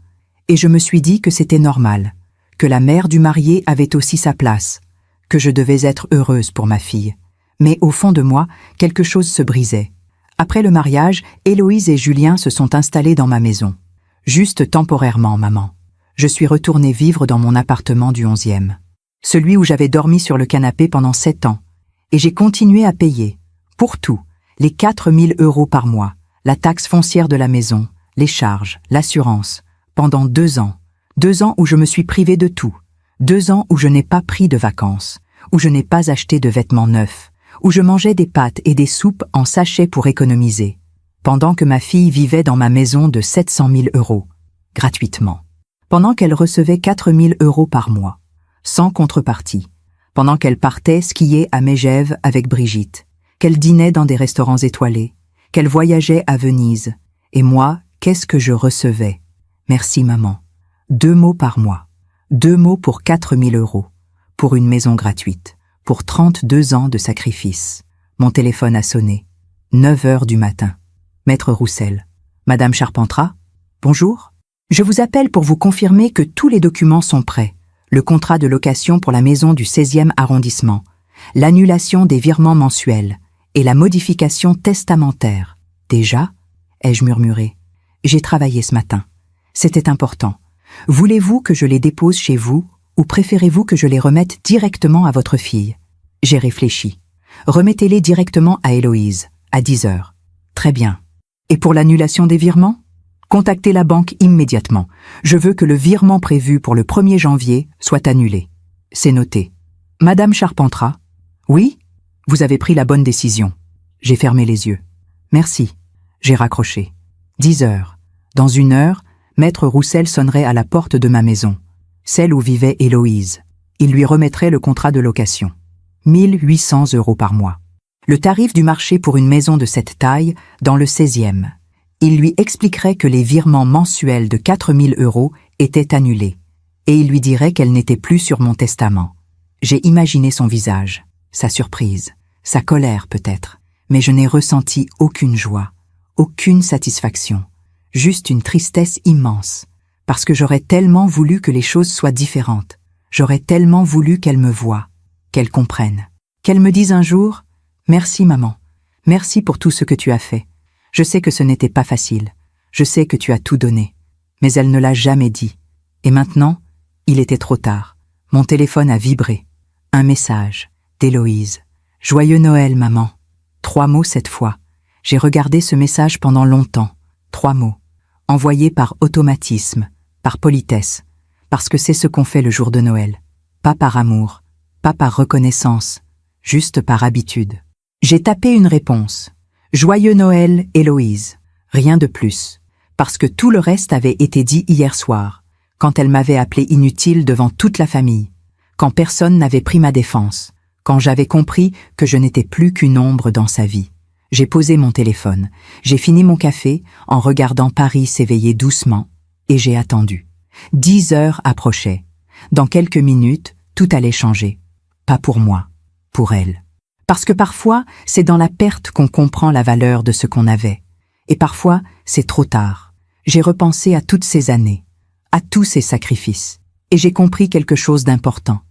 S1: et je me suis dit que c'était normal, que la mère du marié avait aussi sa place, que je devais être heureuse pour ma fille. Mais au fond de moi, quelque chose se brisait. Après le mariage, Héloïse et Julien se sont installés dans ma maison. Juste temporairement, maman. Je suis retournée vivre dans mon appartement du 11e. Celui où j'avais dormi sur le canapé pendant 7 ans. Et j'ai continué à payer, pour tout, les 4 000 € par mois, la taxe foncière de la maison, les charges, l'assurance, pendant 2 ans. 2 ans où je me suis privée de tout. 2 ans où je n'ai pas pris de vacances, où je n'ai pas acheté de vêtements neufs, où je mangeais des pâtes et des soupes en sachet pour économiser, pendant que ma fille vivait dans ma maison de 700 000 €, gratuitement, pendant qu'elle recevait 4 000 € par mois, sans contrepartie, pendant qu'elle partait skier à Medjev avec Brigitte, qu'elle dînait dans des restaurants étoilés, qu'elle voyageait à Venise, et moi, qu'est-ce que je recevais? Merci maman. 2 mots par mois, 2 mots pour 4 000 €, pour une maison gratuite, pour 32 ans de sacrifice. Mon téléphone a sonné. 9 heures du matin. Maître Roussel. Madame Charpentras? Bonjour. Je vous appelle pour vous confirmer que tous les documents sont prêts. Le contrat de location pour la maison du 16e arrondissement, l'annulation des virements mensuels et la modification testamentaire. Déjà? Ai-je murmuré. J'ai travaillé ce matin. C'était important. Voulez-vous que je les dépose chez vous ou préférez-vous que je les remette directement à votre fille? J'ai réfléchi. Remettez-les directement à Héloïse, à 10 heures. Très bien. Et pour l'annulation des virements? Contactez la banque immédiatement. Je veux que le virement prévu pour le 1er janvier soit annulé. C'est noté. Madame Charpentras? Oui? Vous avez pris la bonne décision. J'ai fermé les yeux. Merci. J'ai raccroché. 10 heures. Dans 1 heure, Maître Roussel sonnerait à la porte de ma maison, celle où vivait Héloïse. Il lui remettrait le contrat de location. 1 800 € par mois. Le tarif du marché pour une maison de cette taille, dans le 16e. Il lui expliquerait que les virements mensuels de 4 000 € étaient annulés, et il lui dirait qu'elle n'était plus sur mon testament. J'ai imaginé son visage, sa surprise, sa colère peut-être, mais je n'ai ressenti aucune joie, aucune satisfaction. Juste une tristesse immense, parce que j'aurais tellement voulu que les choses soient différentes. J'aurais tellement voulu qu'elle me voie, qu'elle comprenne, qu'elle me dise un jour « Merci maman, merci pour tout ce que tu as fait. Je sais que ce n'était pas facile, je sais que tu as tout donné. » Mais elle ne l'a jamais dit. Et maintenant, il était trop tard. Mon téléphone a vibré. Un message d'Héloïse. « Joyeux Noël maman. » 3 mots cette fois. J'ai regardé ce message pendant longtemps. 3 mots. Envoyé par automatisme, par politesse, parce que c'est ce qu'on fait le jour de Noël. Pas par amour, pas par reconnaissance, juste par habitude. J'ai tapé une réponse. Joyeux Noël, Héloïse. Rien de plus, parce que tout le reste avait été dit hier soir, quand elle m'avait appelé inutile devant toute la famille, quand personne n'avait pris ma défense, quand j'avais compris que je n'étais plus qu'une ombre dans sa vie. J'ai posé mon téléphone, j'ai fini mon café en regardant Paris s'éveiller doucement, et j'ai attendu. 10 heures approchaient. Dans quelques minutes, tout allait changer. Pas pour moi, pour elle. Parce que parfois, c'est dans la perte qu'on comprend la valeur de ce qu'on avait. Et parfois, c'est trop tard. J'ai repensé à toutes ces années, à tous ces sacrifices, et j'ai compris quelque chose d'important.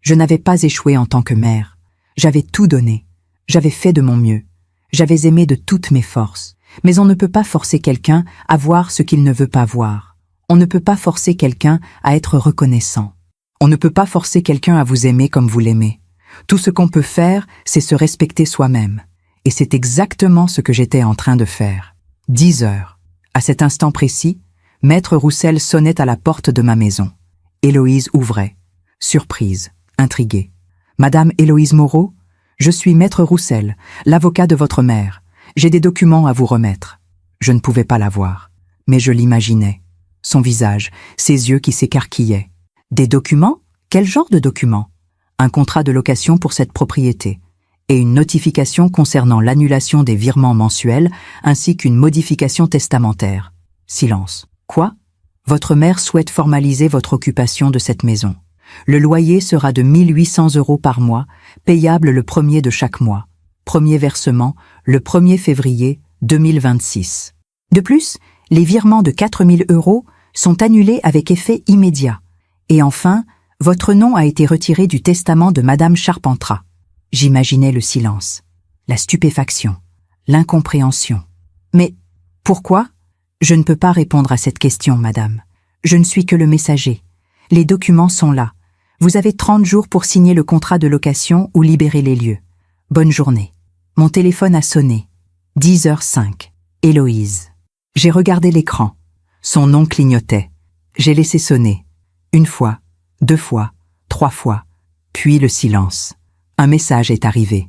S1: Je n'avais pas échoué en tant que mère. J'avais tout donné. J'avais fait de mon mieux. J'avais aimé de toutes mes forces. Mais on ne peut pas forcer quelqu'un à voir ce qu'il ne veut pas voir. On ne peut pas forcer quelqu'un à être reconnaissant. On ne peut pas forcer quelqu'un à vous aimer comme vous l'aimez. Tout ce qu'on peut faire, c'est se respecter soi-même. Et c'est exactement ce que j'étais en train de faire. 10 heures. À cet instant précis, Maître Roussel sonnait à la porte de ma maison. Héloïse ouvrait. Surprise, intriguée. « Madame Héloïse Moreau, je suis Maître Roussel, l'avocat de votre mère. J'ai des documents à vous remettre. » Je ne pouvais pas la voir, mais je l'imaginais. Son visage, ses yeux qui s'écarquillaient. « Des documents? Quel genre de documents? » Un contrat de location pour cette propriété et une notification concernant l'annulation des virements mensuels ainsi qu'une modification testamentaire. Silence. Quoi? Votre mère souhaite formaliser votre occupation de cette maison. Le loyer sera de 1 800 € par mois, payable le 1er de chaque mois. Premier versement, le 1er février 2026. De plus, les virements de 4 000 € sont annulés avec effet immédiat. Et enfin, votre nom a été retiré du testament de Madame Charpentras. J'imaginais le silence, la stupéfaction, l'incompréhension. Mais pourquoi? Je ne peux pas répondre à cette question, madame. Je ne suis que le messager. Les documents sont là. Vous avez 30 jours pour signer le contrat de location ou libérer les lieux. Bonne journée. Mon téléphone a sonné. 10h05. Héloïse. J'ai regardé l'écran. Son nom clignotait. J'ai laissé sonner. 1 fois, 2 fois, 3 fois. Puis le silence. Un message est arrivé.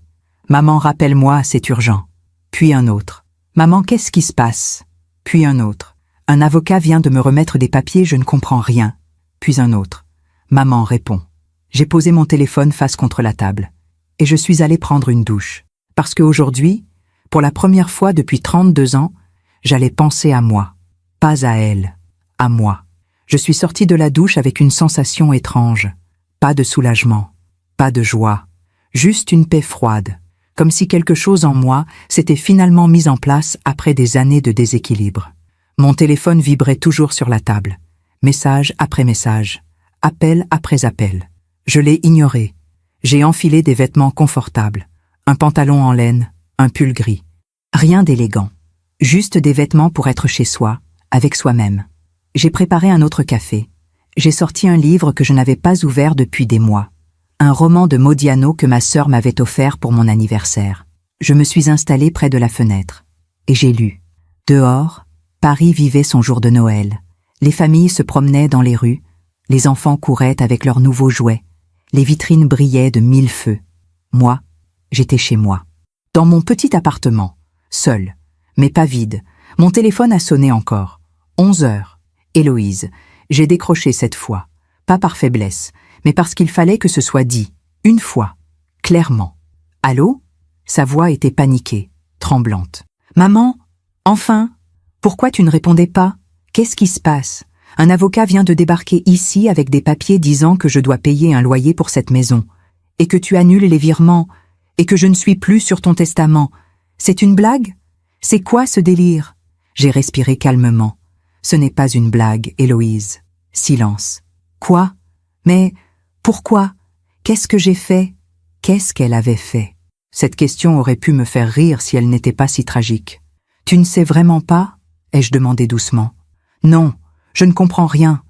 S1: Maman, rappelle-moi, c'est urgent. Puis un autre. Maman, qu'est-ce qui se passe? Puis un autre. Un avocat vient de me remettre des papiers, je ne comprends rien. Puis un autre. Maman, réponds. J'ai posé mon téléphone face contre la table. Et je suis allée prendre une douche. Parce qu'aujourd'hui, pour la première fois depuis 32 ans, j'allais penser à moi. Pas à elle. À moi. Je suis sortie de la douche avec une sensation étrange. Pas de soulagement. Pas de joie. Juste une paix froide. Comme si quelque chose en moi s'était finalement mis en place après des années de déséquilibre. Mon téléphone vibrait toujours sur la table. Message après message. Appel après appel. Je l'ai ignoré. J'ai enfilé des vêtements confortables. Un pantalon en laine, un pull gris. Rien d'élégant. Juste des vêtements pour être chez soi, avec soi-même. J'ai préparé un autre café. J'ai sorti un livre que je n'avais pas ouvert depuis des mois. Un roman de Modiano que ma sœur m'avait offert pour mon anniversaire. Je me suis installée près de la fenêtre. Et j'ai lu. Dehors, Paris vivait son jour de Noël. Les familles se promenaient dans les rues. Les enfants couraient avec leurs nouveaux jouets. Les vitrines brillaient de 1000 feux. Moi, j'étais chez moi. Dans mon petit appartement. Seul. Mais pas vide. Mon téléphone a sonné encore. 11 heures. Héloïse. J'ai décroché cette fois. Pas par faiblesse, mais parce qu'il fallait que ce soit dit, une fois, clairement. Allô? Sa voix était paniquée, tremblante. Maman, enfin? Pourquoi tu ne répondais pas? Qu'est-ce qui se passe? Un avocat vient de débarquer ici avec des papiers disant que je dois payer un loyer pour cette maison, et que tu annules les virements, et que je ne suis plus sur ton testament. C'est une blague? C'est quoi ce délire? J'ai respiré calmement. Ce n'est pas une blague, Héloïse. Silence. Quoi? Mais pourquoi? Qu'est-ce que j'ai fait? Qu'est-ce qu'elle avait fait? Cette question aurait pu me faire rire si elle n'était pas si tragique. Tu ne sais vraiment pas? Ai-je demandé doucement. Non, je ne comprends rien.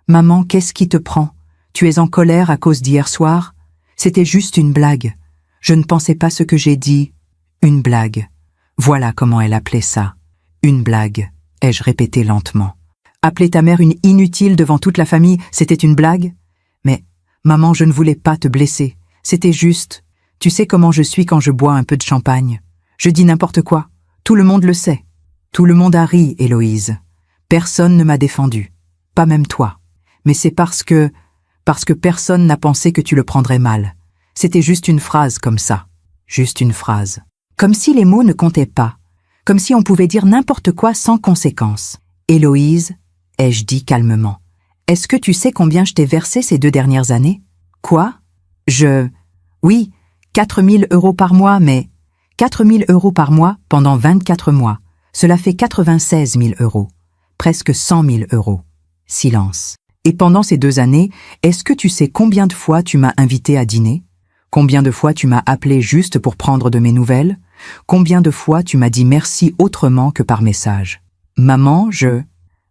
S1: Maman, qu'est-ce qui te prend? Tu es en colère à cause d'hier soir? C'était juste une blague. Je ne pensais pas ce que j'ai dit. Une blague. Voilà comment elle appelait ça. Une blague, ai-je répété lentement. Appeler ta mère une inutile devant toute la famille, c'était une blague? Mais, maman, je ne voulais pas te blesser. C'était juste. Tu sais comment je suis quand je bois un peu de champagne. Je dis n'importe quoi. Tout le monde le sait. Tout le monde a ri, Héloïse. Personne ne m'a défendu. Pas même toi. Mais c'est parce que personne n'a pensé que tu le prendrais mal. C'était juste une phrase comme ça. Juste une phrase. Comme si les mots ne comptaient pas. Comme si on pouvait dire n'importe quoi sans conséquence. Héloïse, ai-je dit calmement. Est-ce que tu sais combien je t'ai versé ces 2 dernières années? Quoi? Oui, 4 000 € par mois, mais 4 000 € par mois pendant 24 mois. Cela fait 96 000 €. Presque 100 000 €. Silence. Et pendant ces 2 années, est-ce que tu sais combien de fois tu m'as invité à dîner? Combien de fois tu m'as appelé juste pour prendre de mes nouvelles? Combien de fois tu m'as dit merci autrement que par message? Maman,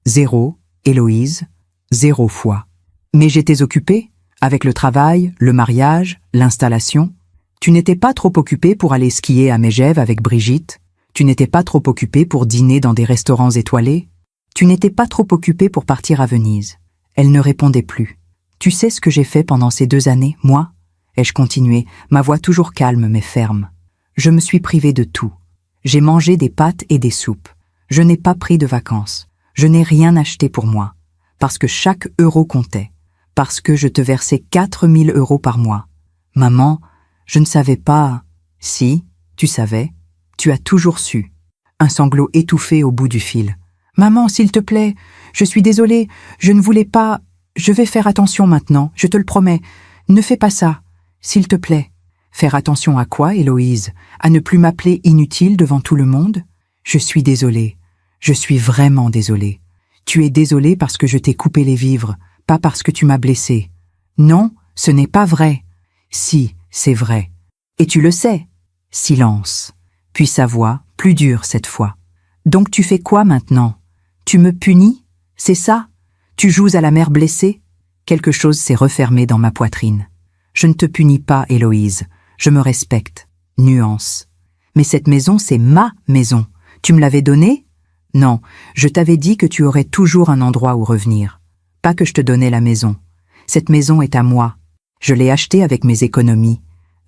S1: 0, Héloïse, 0 fois. Mais j'étais occupée, avec le travail, le mariage, l'installation. Tu n'étais pas trop occupée pour aller skier à Megève avec Brigitte? Tu n'étais pas trop occupée pour dîner dans des restaurants étoilés? Tu n'étais pas trop occupée pour partir à Venise? Elle ne répondait plus. Tu sais ce que j'ai fait pendant ces 2 années, moi? Ai-je continué, ma voix toujours calme mais ferme. Je me suis privée de tout. J'ai mangé des pâtes et des soupes. Je n'ai pas pris de vacances. Je n'ai rien acheté pour moi. Parce que chaque euro comptait. Parce que je te versais 4 000 € par mois. Maman, je ne savais pas. Si, tu savais. Tu as toujours su. Un sanglot étouffé au bout du fil. Maman, s'il te plaît, je suis désolée, je ne voulais pas. Je vais faire attention maintenant, je te le promets. Ne fais pas ça. S'il te plaît. Faire attention à quoi, Héloïse? À ne plus m'appeler inutile devant tout le monde? Je suis désolée. Je suis vraiment désolée. Tu es désolée parce que je t'ai coupé les vivres, pas parce que tu m'as blessée. Non, ce n'est pas vrai. Si, c'est vrai. Et tu le sais. Silence. Puis sa voix, plus dure cette fois. Donc tu fais quoi maintenant? Tu me punis? C'est ça? Tu joues à la mère blessée? Quelque chose s'est refermé dans ma poitrine. Je ne te punis pas, Héloïse. Je me respecte. Nuance. Mais cette maison, c'est ma maison. Tu me l'avais donnée? Non, je t'avais dit que tu aurais toujours un endroit où revenir. Pas que je te donnais la maison. Cette maison est à moi. Je l'ai achetée avec mes économies,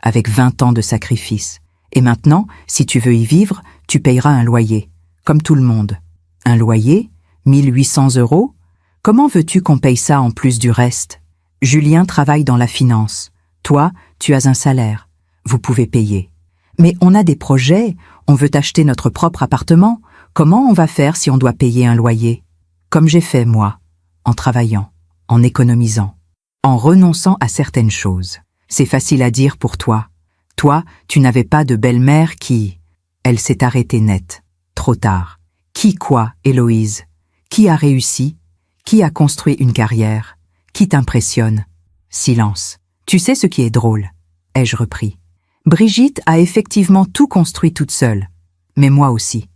S1: avec 20 ans de sacrifice. Et maintenant, si tu veux y vivre, tu payeras un loyer, comme tout le monde. Un loyer? 1 800 €? Comment veux-tu qu'on paye ça en plus du reste? Julien travaille dans la finance. Toi, tu as un salaire. Vous pouvez payer. Mais on a des projets, on veut acheter notre propre appartement. Comment on va faire si on doit payer un loyer? Comme j'ai fait, moi, en travaillant, en économisant, en renonçant à certaines choses. C'est facile à dire pour toi. Toi, tu n'avais pas de belle-mère qui... Elle s'est arrêtée net. Trop tard. Qui quoi, Héloïse? Qui a réussi? Qui a construit une carrière? Qui t'impressionne? Silence. Tu sais ce qui est drôle? Ai-je repris. Brigitte a effectivement tout construit toute seule. Mais moi aussi.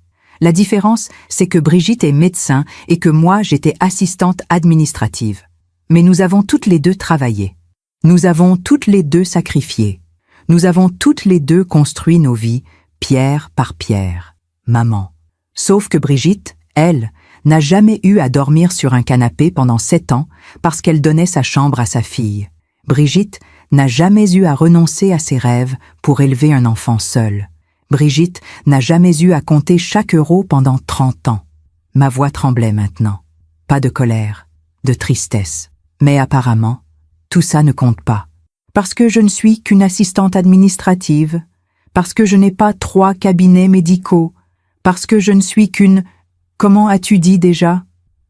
S1: La différence, c'est que Brigitte est médecin et que moi, j'étais assistante administrative. Mais nous avons toutes les deux travaillé. Nous avons toutes les deux sacrifié. Nous avons toutes les deux construit nos vies, pierre par pierre. Maman. Sauf que Brigitte, elle, n'a jamais eu à dormir sur un canapé pendant 7 ans parce qu'elle donnait sa chambre à sa fille. Brigitte n'a jamais eu à renoncer à ses rêves pour élever un enfant seul. Brigitte n'a jamais eu à compter chaque euro pendant 30 ans. Ma voix tremblait maintenant. Pas de colère, de tristesse. Mais apparemment, tout ça ne compte pas. Parce que je ne suis qu'une assistante administrative, parce que je n'ai pas 3 cabinets médicaux, parce que je ne suis qu'une... Comment as-tu dit déjà?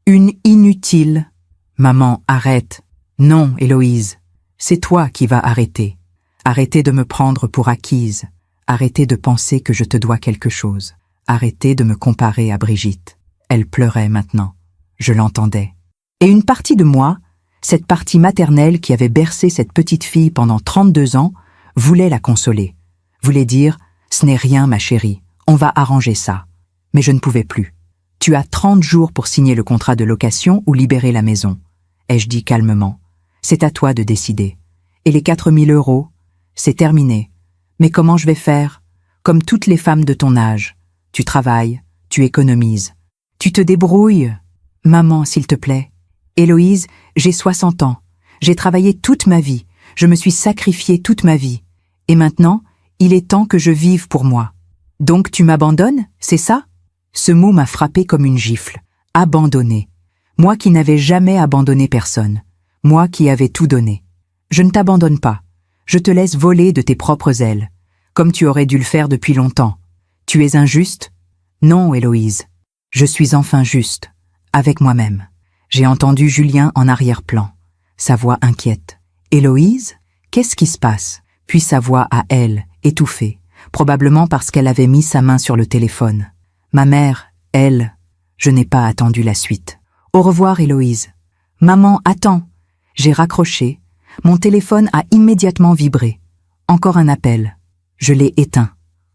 S1: Une inutile. Maman, arrête. Non, Héloïse. C'est toi qui vas arrêter. Arrêter de me prendre pour acquise. Arrêter de penser que je te dois quelque chose. Arrêter de me comparer à Brigitte. Elle pleurait maintenant. Je l'entendais. Et une partie de moi, cette partie maternelle qui avait bercé cette petite fille pendant 32 ans, voulait la consoler. Voulait dire « Ce n'est rien, ma chérie, on va arranger ça. » Mais je ne pouvais plus. Tu as 30 jours pour signer le contrat de location ou libérer la maison. Ai-je dit calmement. C'est à toi de décider. Et les 4 000 €, c'est terminé. Mais comment je vais faire? Comme toutes les femmes de ton âge. Tu travailles, tu économises. Tu te débrouilles. Maman, s'il te plaît. Héloïse, j'ai 60 ans. J'ai travaillé toute ma vie. Je me suis sacrifiée toute ma vie. Et maintenant, il est temps que je vive pour moi. Donc tu m'abandonnes, c'est ça? Ce mot m'a frappé comme une gifle. Abandonner. Moi qui n'avais jamais abandonné personne. Moi qui avais tout donné. Je ne t'abandonne pas. Je te laisse voler de tes propres ailes. Comme tu aurais dû le faire depuis longtemps. Tu es injuste? Non, Héloïse. Je suis enfin juste. Avec moi-même. J'ai entendu Julien en arrière-plan. Sa voix inquiète. Héloïse? Qu'est-ce qui se passe? Puis sa voix à elle, étouffée. Probablement parce qu'elle avait mis sa main sur le téléphone. Ma mère, elle, je n'ai pas attendu la suite. Au revoir, Héloïse. Maman, attends. J'ai raccroché. Mon téléphone a immédiatement vibré. Encore un appel. Je l'ai éteint.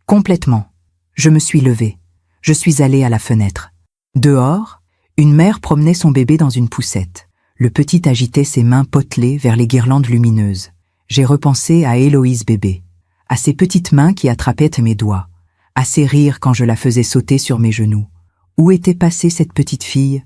S1: Complètement. Je me suis levée. Je suis allée à la fenêtre. Dehors, une mère promenait son bébé dans une poussette. Le petit agitait ses mains potelées vers les guirlandes lumineuses. J'ai repensé à Héloïse bébé, à ses petites mains qui attrapaient mes doigts, à ses rires quand je la faisais sauter sur mes genoux. Où était passée cette petite fille?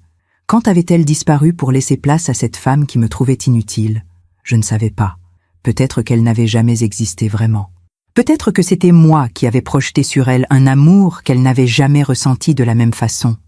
S1: Quand avait-elle disparu pour laisser place à cette femme qui me trouvait inutile? Je ne savais pas. Peut-être qu'elle n'avait jamais existé vraiment. Peut-être que c'était moi qui avais projeté sur elle un amour qu'elle n'avait jamais ressenti de la même façon.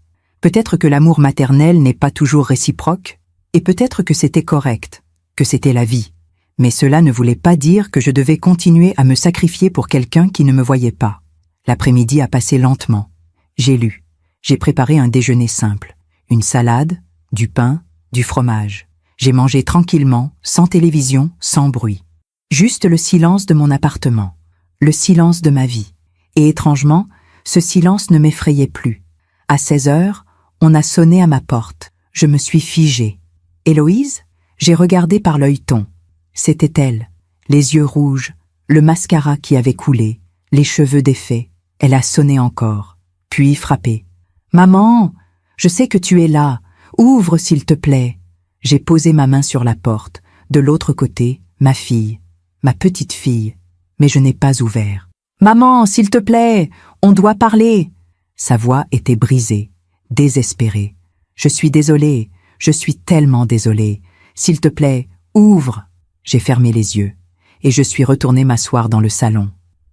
S1: Peut-être que l'amour maternel n'est pas toujours réciproque, et peut-être que c'était correct, que c'était la vie. Mais cela ne voulait pas dire que je devais continuer à me sacrifier pour quelqu'un qui ne me voyait pas. L'après-midi a passé lentement. J'ai lu. J'ai préparé un déjeuner simple. Une salade, du pain, du fromage. J'ai mangé tranquillement, sans télévision, sans bruit. Juste le silence de mon appartement. Le silence de ma vie. Et étrangement, ce silence ne m'effrayait plus. À 16 heures, on a sonné à ma porte. Je me suis figée. Héloïse? J'ai regardé par l'œilleton. C'était elle, les yeux rouges, le mascara qui avait coulé, les cheveux défaits. Elle a sonné encore, puis frappé. « Maman, je sais que tu es là. Ouvre, s'il te plaît. » J'ai posé ma main sur la porte. De l'autre côté, ma fille, ma petite fille. Mais je n'ai pas ouvert. « Maman, s'il te plaît, on doit parler. » Sa voix était brisée, désespérée. « Je suis désolée, je suis tellement désolée. S'il te plaît, ouvre. » J'ai fermé les yeux, et je suis retournée m'asseoir dans le salon.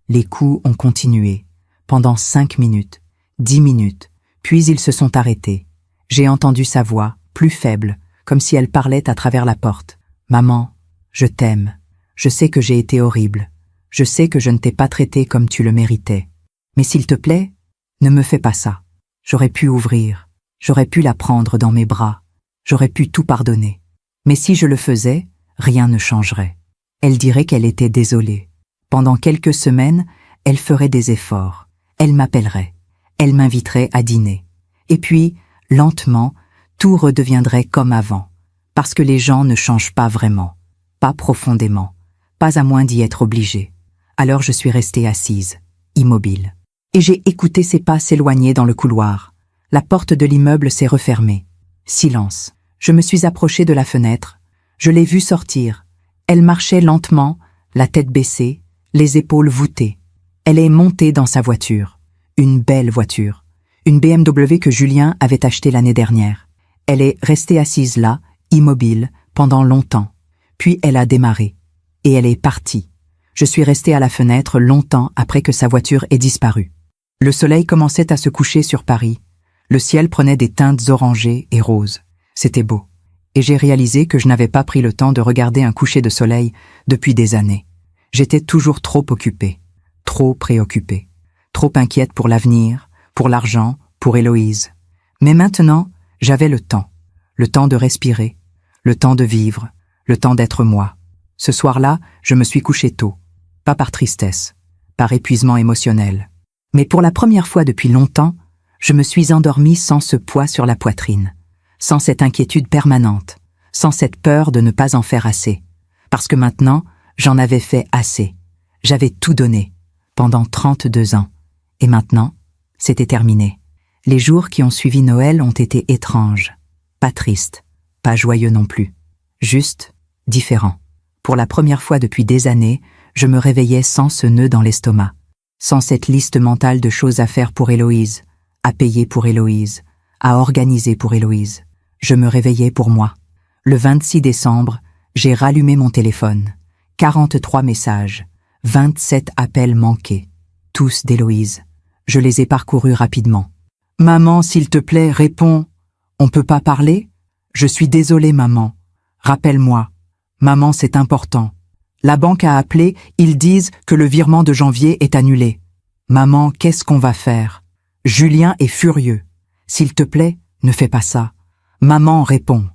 S1: Les coups ont continué, pendant 5 minutes, 10 minutes, puis ils se sont arrêtés. J'ai entendu sa voix, plus faible, comme si elle parlait à travers la porte. « Maman, je t'aime. Je sais que j'ai été horrible. Je sais que je ne t'ai pas traité comme tu le méritais. Mais s'il te plaît, ne me fais pas ça. J'aurais pu ouvrir, j'aurais pu la prendre dans mes bras, j'aurais pu tout pardonner. Mais si je le faisais, rien ne changerait. Elle dirait qu'elle était désolée. Pendant quelques semaines, elle ferait des efforts. Elle m'appellerait. Elle m'inviterait à dîner. Et puis, lentement, tout redeviendrait comme avant. Parce que les gens ne changent pas vraiment. Pas profondément. Pas à moins d'y être obligés. Alors je suis restée assise, immobile. Et j'ai écouté ses pas s'éloigner dans le couloir. La porte de l'immeuble s'est refermée. Silence. Je me suis approchée de la fenêtre. Je l'ai vue sortir. Elle marchait lentement, la tête baissée, les épaules voûtées. Elle est montée dans sa voiture. Une belle voiture. Une BMW que Julien avait achetée l'année dernière. Elle est restée assise là, immobile, pendant longtemps. Puis elle a démarré. Et elle est partie. Je suis restée à la fenêtre longtemps après que sa voiture ait disparu. Le soleil commençait à se coucher sur Paris. Le ciel prenait des teintes orangées et roses. C'était beau. Et j'ai réalisé que je n'avais pas pris le temps de regarder un coucher de soleil depuis des années. J'étais toujours trop occupée, trop préoccupée, trop inquiète pour l'avenir, pour l'argent, pour Héloïse. Mais maintenant, j'avais le temps de respirer, le temps de vivre, le temps d'être moi. Ce soir-là, je me suis couchée tôt, pas par tristesse, par épuisement émotionnel. Mais pour la première fois depuis longtemps, je me suis endormie sans ce poids sur la poitrine, sans cette inquiétude permanente, sans cette peur de ne pas en faire assez. Parce que maintenant, j'en avais fait assez. J'avais tout donné, pendant 32 ans. Et maintenant, c'était terminé. Les jours qui ont suivi Noël ont été étranges. Pas tristes, pas joyeux non plus. Juste différents. Pour la première fois depuis des années, je me réveillais sans ce nœud dans l'estomac. Sans cette liste mentale de choses à faire pour Héloïse, à payer pour Héloïse, à organiser pour Héloïse. Je me réveillais pour moi. Le 26 décembre, j'ai rallumé mon téléphone. 43 messages, 27 appels manqués, tous d'Héloïse. Je les ai parcourus rapidement. « Maman, s'il te plaît, réponds. On peut pas parler? Je suis désolée, maman. Rappelle-moi. Maman, c'est important. La banque a appelé, ils disent que le virement de janvier est annulé. Maman, qu'est-ce qu'on va faire? Julien est furieux. S'il te plaît, ne fais pas ça. Maman, réponds. »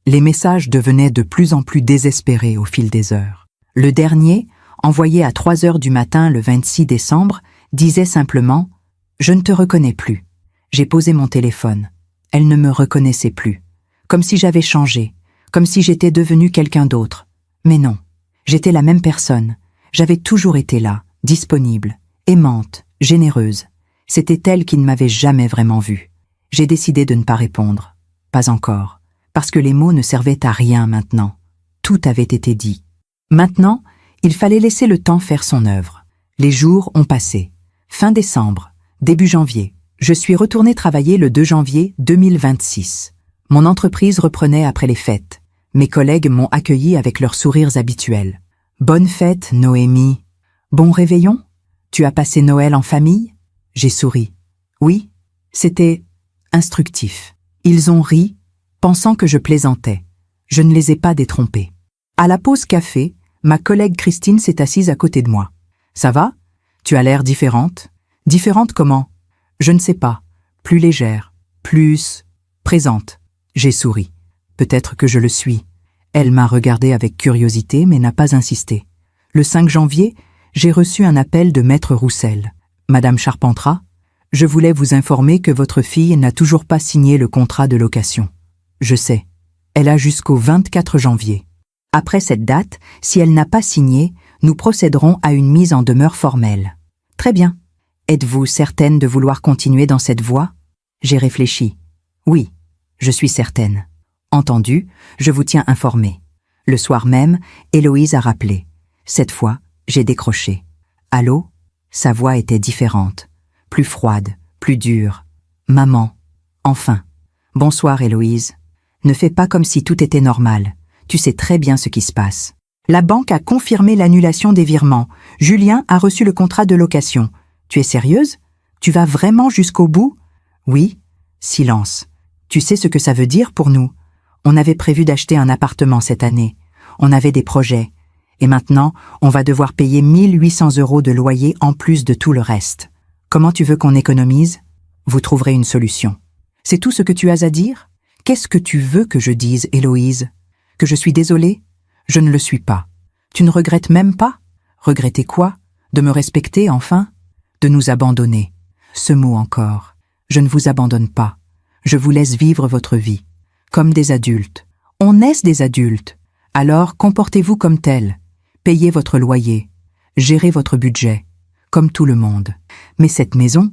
S1: Les messages devenaient de plus en plus désespérés au fil des heures. Le dernier, envoyé à 3 heures du matin le 26 décembre, disait simplement « Je ne te reconnais plus. » J'ai posé mon téléphone. Elle ne me reconnaissait plus. Comme si j'avais changé, comme si j'étais devenue quelqu'un d'autre. Mais non, j'étais la même personne. J'avais toujours été là, disponible, aimante, généreuse. C'était elle qui ne m'avait jamais vraiment vue. J'ai décidé de ne pas répondre. Pas encore, parce que les mots ne servaient à rien maintenant. Tout avait été dit. Maintenant, il fallait laisser le temps faire son œuvre. Les jours ont passé. Fin décembre, début janvier. Je suis retournée travailler le 2 janvier 2026. Mon entreprise reprenait après les fêtes. Mes collègues m'ont accueilli avec leurs sourires habituels. Bonne fête, Noémie. Bon réveillon? Tu as passé Noël en famille? J'ai souri. Oui, c'était instructif. Ils ont ri, pensant que je plaisantais. Je ne les ai pas détrompés. À la pause café, ma collègue Christine s'est assise à côté de moi. Ça va? Tu as l'air différente. Différente comment? Je ne sais pas. Plus légère, plus présente. J'ai souri. Peut-être que je le suis. Elle m'a regardé avec curiosité mais n'a pas insisté. Le 5 janvier, j'ai reçu un appel de Maître Roussel. Madame Charpentras, je voulais vous informer que votre fille n'a toujours pas signé le contrat de location. Je sais. Elle a jusqu'au 24 janvier. Après cette date, si elle n'a pas signé, nous procéderons à une mise en demeure formelle. Très bien. Êtes-vous certaine de vouloir continuer dans cette voie? J'ai réfléchi. Oui, je suis certaine. Entendu, je vous tiens informé. Le soir même, Héloïse a rappelé. Cette fois, j'ai décroché. Allô? Sa voix était différente. Plus froide, plus dure. Maman. Enfin. Bonsoir, Héloïse. Ne fais pas comme si tout était normal. Tu sais très bien ce qui se passe. La banque a confirmé l'annulation des virements. Julien a reçu le contrat de location. Tu es sérieuse? Tu vas vraiment jusqu'au bout? Oui. Silence. Tu sais ce que ça veut dire pour nous? On avait prévu d'acheter un appartement cette année. On avait des projets. Et maintenant, on va devoir payer 1 800 € de loyer en plus de tout le reste. Comment tu veux qu'on économise? Vous trouverez une solution. C'est tout ce que tu as à dire? Qu'est-ce que tu veux que je dise, Héloïse? Que je suis désolée? Je ne le suis pas. Tu ne regrettes même pas? Regretter quoi? De me respecter, enfin? De nous abandonner. Ce mot encore. Je ne vous abandonne pas. Je vous laisse vivre votre vie. Comme des adultes. On est des adultes. Alors comportez-vous comme tels. Payez votre loyer. Gérez votre budget. Comme tout le monde. Mais cette maison,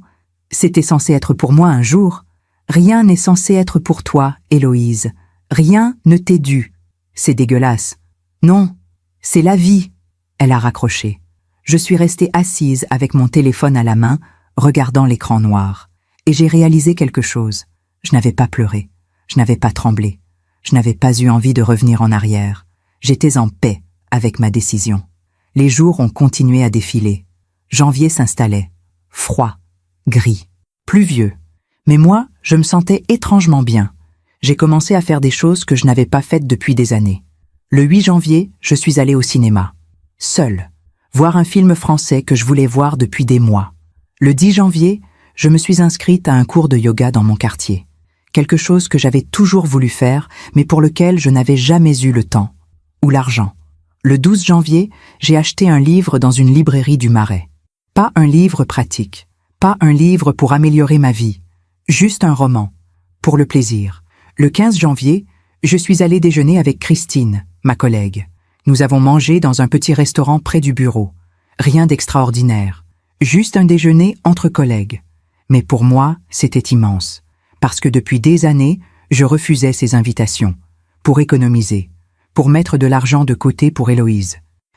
S1: c'était censé être pour moi un jour. Rien n'est censé être pour toi, Héloïse. Rien ne t'est dû. C'est dégueulasse. Non, c'est la vie. Elle a raccroché. Je suis restée assise avec mon téléphone à la main, regardant l'écran noir. Et j'ai réalisé quelque chose. Je n'avais pas pleuré. Je n'avais pas tremblé. Je n'avais pas eu envie de revenir en arrière. J'étais en paix avec ma décision. Les jours ont continué à défiler. Janvier s'installait. Froid, gris, pluvieux. Mais moi, je me sentais étrangement bien. J'ai commencé à faire des choses que je n'avais pas faites depuis des années. Le 8 janvier, je suis allée au cinéma. Seule. Voir un film français que je voulais voir depuis des mois. Le 10 janvier, je me suis inscrite à un cours de yoga dans mon quartier. Quelque chose que j'avais toujours voulu faire, mais pour lequel je n'avais jamais eu le temps. Ou l'argent. Le 12 janvier, j'ai acheté un livre dans une librairie du Marais. Pas un livre pratique. Pas un livre pour améliorer ma vie. Juste un roman. Pour le plaisir. Le 15 janvier, je suis allée déjeuner avec Christine, ma collègue. Nous avons mangé dans un petit restaurant près du bureau. Rien d'extraordinaire. Juste un déjeuner entre collègues. Mais pour moi, c'était immense. Parce que depuis des années, je refusais ces invitations. Pour économiser. Pour mettre de l'argent de côté pour Héloïse.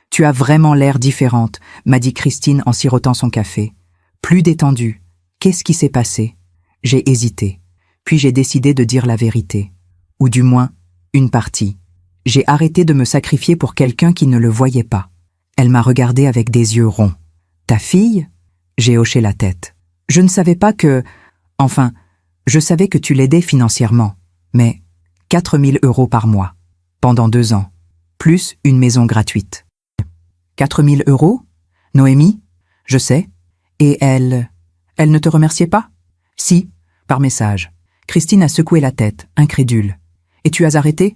S1: Tu as vraiment l'air différente, m'a dit Christine en sirotant son café. Plus détendue. Qu'est-ce qui s'est passé? J'ai hésité. Puis j'ai décidé de dire la vérité. Ou du moins, une partie. J'ai arrêté de me sacrifier pour quelqu'un qui ne le voyait pas. Elle m'a regardé avec des yeux ronds. Ta fille? J'ai hoché la tête. Je ne savais pas que... Enfin, je savais que tu l'aidais financièrement. Mais 4 000 € par mois. Pendant 2 ans. Plus une maison gratuite. 4 000 €? Noémie? Je sais. Et elle ne te remerciait pas? Si, par message. Christine a secoué la tête, incrédule. Et tu as arrêté?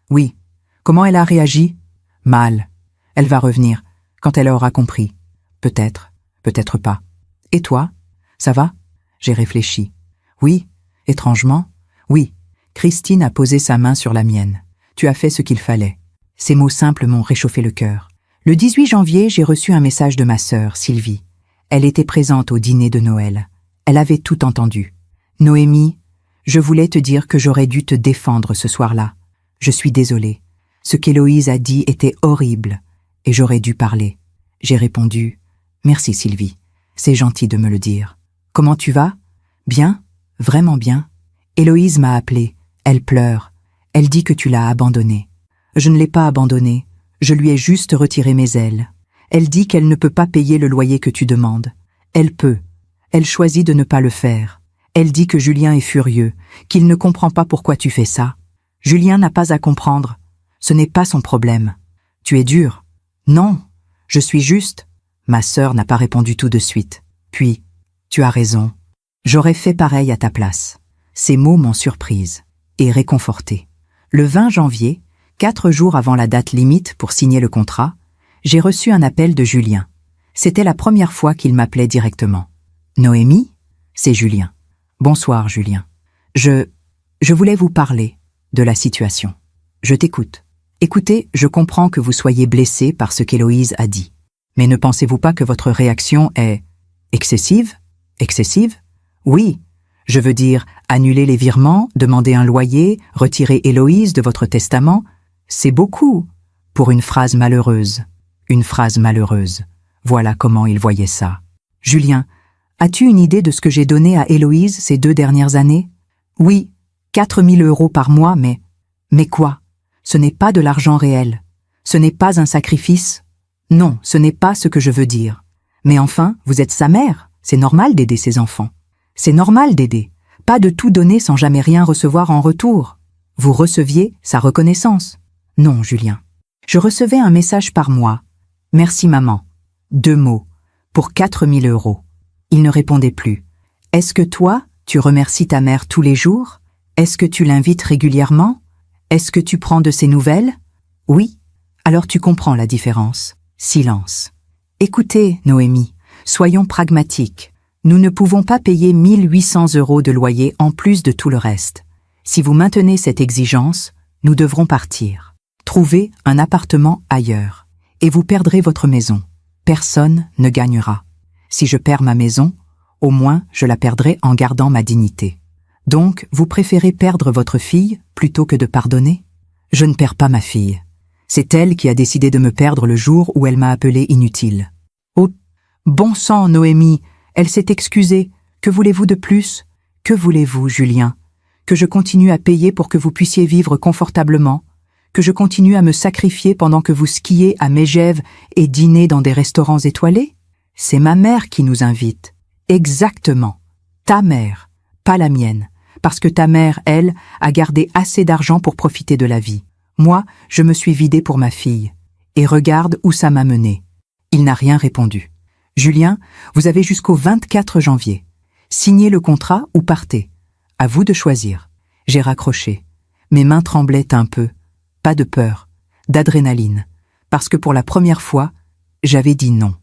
S1: Oui. Comment elle a réagi? Mal. Elle va revenir, quand elle aura compris. Peut-être, peut-être pas. Et toi? Ça va? J'ai réfléchi. Oui, étrangement. Oui. Christine a posé sa main sur la mienne. Tu as fait ce qu'il fallait. » Ces mots simples m'ont réchauffé le cœur. Le 18 janvier, j'ai reçu un message de ma sœur, Sylvie. Elle était présente au dîner de Noël. Elle avait tout entendu. « Noémie, je voulais te dire que j'aurais dû te défendre ce soir-là. Je suis désolée. Ce qu'Héloïse a dit était horrible et j'aurais dû parler. » J'ai répondu « Merci Sylvie, c'est gentil de me le dire. Comment tu vas ? » « Bien, vraiment bien. » Héloïse m'a appelée. Elle pleure. Elle dit que tu l'as abandonnée. Je ne l'ai pas abandonnée. Je lui ai juste retiré mes ailes. Elle dit qu'elle ne peut pas payer le loyer que tu demandes. Elle peut. Elle choisit de ne pas le faire. Elle dit que Julien est furieux, qu'il ne comprend pas pourquoi tu fais ça. Julien n'a pas à comprendre. Ce n'est pas son problème. Tu es dur. Non, je suis juste. Ma sœur n'a pas répondu tout de suite. Puis, tu as raison. J'aurais fait pareil à ta place. Ces mots m'ont surprise et réconfortée. Le 20 janvier, 4 jours avant la date limite pour signer le contrat, j'ai reçu un appel de Julien. C'était la première fois qu'il m'appelait directement. « Noémie ? C'est Julien. Bonsoir, Julien. Je voulais vous parler de la situation. Je t'écoute. Écoutez, je comprends que vous soyez blessé par ce qu'Héloïse a dit. Mais ne pensez-vous pas que votre réaction est excessive ? Excessive ? Oui. Je veux dire, annuler les virements, demander un loyer, retirer Héloïse de votre testament, c'est beaucoup pour une phrase malheureuse. Une phrase malheureuse. Voilà comment il voyait ça. Julien, as-tu une idée de ce que j'ai donné à Héloïse ces 2 dernières années ? Oui, 4 000 € par mois, mais quoi ? Ce n'est pas de l'argent réel. Ce n'est pas un sacrifice. Non, ce n'est pas ce que je veux dire. Mais enfin, vous êtes sa mère. C'est normal d'aider ses enfants. C'est normal d'aider. Pas de tout donner sans jamais rien recevoir en retour. Vous receviez sa reconnaissance. Non, Julien. Je recevais un message par mois. Merci maman. 2 mots. Pour 4 000 €. Il ne répondait plus. Est-ce que toi, tu remercies ta mère tous les jours ? Est-ce que tu l'invites régulièrement ? Est-ce que tu prends de ses nouvelles ? Oui. Alors tu comprends la différence. Silence. Écoutez, Noémie, soyons pragmatiques. Nous ne pouvons pas payer 1 800 € de loyer en plus de tout le reste. Si vous maintenez cette exigence, nous devrons partir. Trouvez un appartement ailleurs. Et vous perdrez votre maison. Personne ne gagnera. Si je perds ma maison, au moins je la perdrai en gardant ma dignité. Donc, vous préférez perdre votre fille plutôt que de pardonner ? Je ne perds pas ma fille. C'est elle qui a décidé de me perdre le jour où elle m'a appelé inutile. Oh, bon sang, Noémie, elle s'est excusée. Que voulez-vous de plus ? Que voulez-vous, Julien ? Que je continue à payer pour que vous puissiez vivre confortablement ? Que je continue à me sacrifier pendant que vous skiez à Megève et dînez dans des restaurants étoilés ? C'est ma mère qui nous invite. Exactement. Ta mère, pas la mienne. Parce que ta mère, elle, a gardé assez d'argent pour profiter de la vie. Moi, je me suis vidée pour ma fille. Et regarde où ça m'a menée. Il n'a rien répondu. Julien, vous avez jusqu'au 24 janvier. Signez le contrat ou partez. À vous de choisir. J'ai raccroché. Mes mains tremblaient un peu. Pas de peur, d'adrénaline. Parce que pour la première fois, j'avais dit non.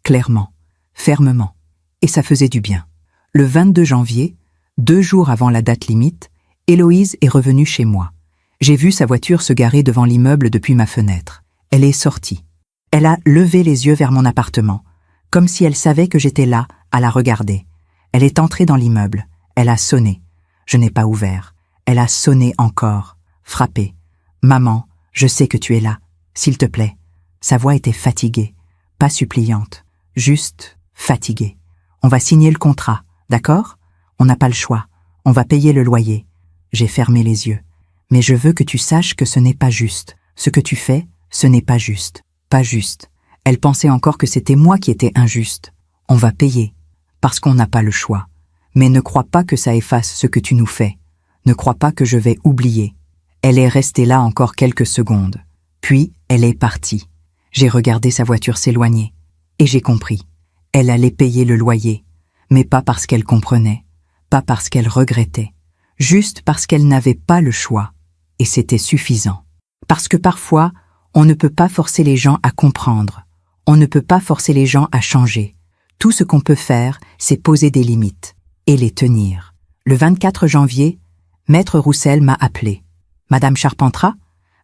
S1: Clairement, fermement. Et ça faisait du bien. Le 22 janvier, 2 jours avant la date limite, Héloïse est revenue chez moi. J'ai vu sa voiture se garer devant l'immeuble depuis ma fenêtre. Elle est sortie. Elle a levé les yeux vers mon appartement, comme si elle savait que j'étais là, à la regarder. Elle est entrée dans l'immeuble. Elle a sonné. Je n'ai pas ouvert. Elle a sonné encore, frappé. « Maman, je sais que tu es là. S'il te plaît. » Sa voix était fatiguée, pas suppliante, juste fatiguée. « On va signer le contrat, d'accord ? On n'a pas le choix. On va payer le loyer. » J'ai fermé les yeux. « Mais je veux que tu saches que ce n'est pas juste. Ce que tu fais, ce n'est pas juste. Pas juste. » Elle pensait encore que c'était moi qui étais injuste. « On va payer. Parce qu'on n'a pas le choix. Mais ne crois pas que ça efface ce que tu nous fais. Ne crois pas que je vais oublier. » Elle est restée là encore quelques secondes. Puis, elle est partie. J'ai regardé sa voiture s'éloigner. Et j'ai compris. Elle allait payer le loyer. Mais pas parce qu'elle comprenait. Pas parce qu'elle regrettait. Juste parce qu'elle n'avait pas le choix. Et c'était suffisant. Parce que parfois, on ne peut pas forcer les gens à comprendre. On ne peut pas forcer les gens à changer. Tout ce qu'on peut faire, c'est poser des limites. Et les tenir. Le 24 janvier, Maître Roussel m'a appelé. « Madame Charpentras,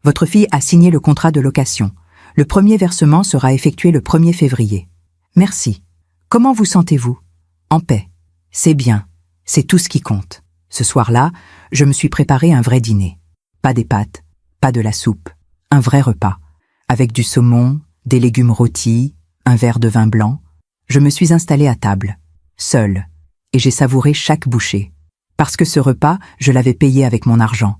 S1: Votre fille a signé le contrat de location. Le premier versement sera effectué le 1er février. Merci. Comment vous sentez-vous? En paix. C'est bien. C'est tout ce qui compte. Ce soir-là, je me suis préparé un vrai dîner. Pas des pâtes, pas de la soupe. Un vrai repas. Avec du saumon, des légumes rôtis, un verre de vin blanc. Je me suis installé à table, seule, et j'ai savouré chaque bouchée. Parce que ce repas, je l'avais payé avec mon argent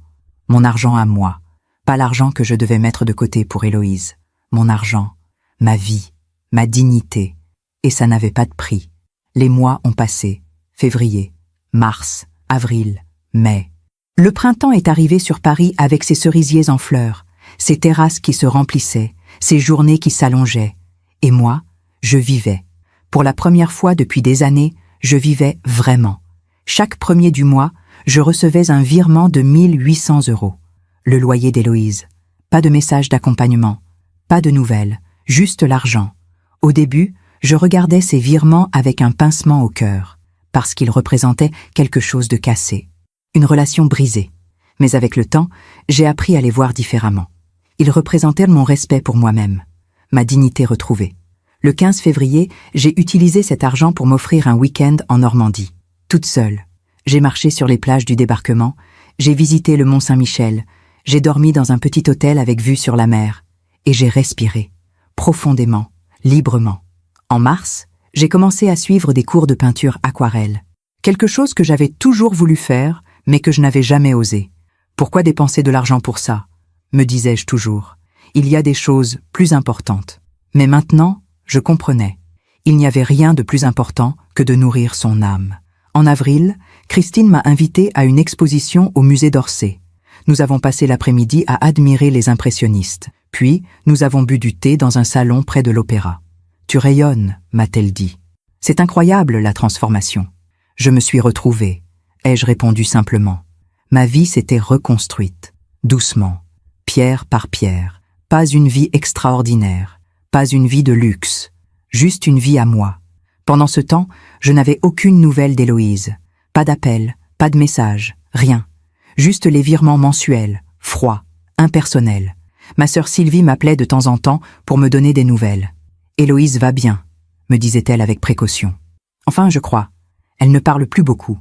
S1: à moi, pas l'argent que je devais mettre de côté pour Héloïse. Mon argent, ma vie, ma dignité, et ça n'avait pas de prix. Les mois ont passé, février, mars, avril, mai. Le printemps est arrivé sur Paris avec ses cerisiers en fleurs, ses terrasses qui se remplissaient, ses journées qui s'allongeaient. Et moi, je vivais. Pour la première fois depuis des années, je vivais vraiment. Chaque premier du mois, je recevais un virement de 1800 €. Le loyer d'Héloïse. Pas de message d'accompagnement. Pas de nouvelles. Juste l'argent. Au début, je regardais ces virements avec un pincement au cœur, parce qu'ils représentaient quelque chose de cassé. Une relation brisée. Mais avec le temps, j'ai appris à les voir différemment. Ils représentaient mon respect pour moi-même. Ma dignité retrouvée. Le 15 février, j'ai utilisé cet argent pour m'offrir un week-end en Normandie. Toute seule. J'ai marché sur les plages du débarquement, j'ai visité le Mont Saint-Michel, j'ai dormi dans un petit hôtel avec vue sur la mer, et j'ai respiré, profondément, librement. En mars, j'ai commencé à suivre des cours de peinture aquarelle. Quelque chose que j'avais toujours voulu faire, mais que je n'avais jamais osé. Pourquoi dépenser de l'argent pour ça? Me disais-je toujours. Il y a des choses plus importantes. Mais maintenant, je comprenais. Il n'y avait rien de plus important que de nourrir son âme. En avril, Christine m'a invité à une exposition au musée d'Orsay. Nous avons passé l'après-midi à admirer les impressionnistes. Puis, nous avons bu du thé dans un salon près de l'opéra. « Tu rayonnes », m'a-t-elle dit. « C'est incroyable, la transformation. » Je me suis retrouvée, ai-je répondu simplement. Ma vie s'était reconstruite, doucement, pierre par pierre. Pas une vie extraordinaire, pas une vie de luxe, juste une vie à moi. Pendant ce temps, je n'avais aucune nouvelle d'Héloïse. Pas d'appel, pas de message, rien. Juste les virements mensuels, froids, impersonnels. Ma sœur Sylvie m'appelait de temps en temps pour me donner des nouvelles. « Héloïse va bien », me disait-elle avec précaution. Enfin, je crois. Elle ne parle plus beaucoup.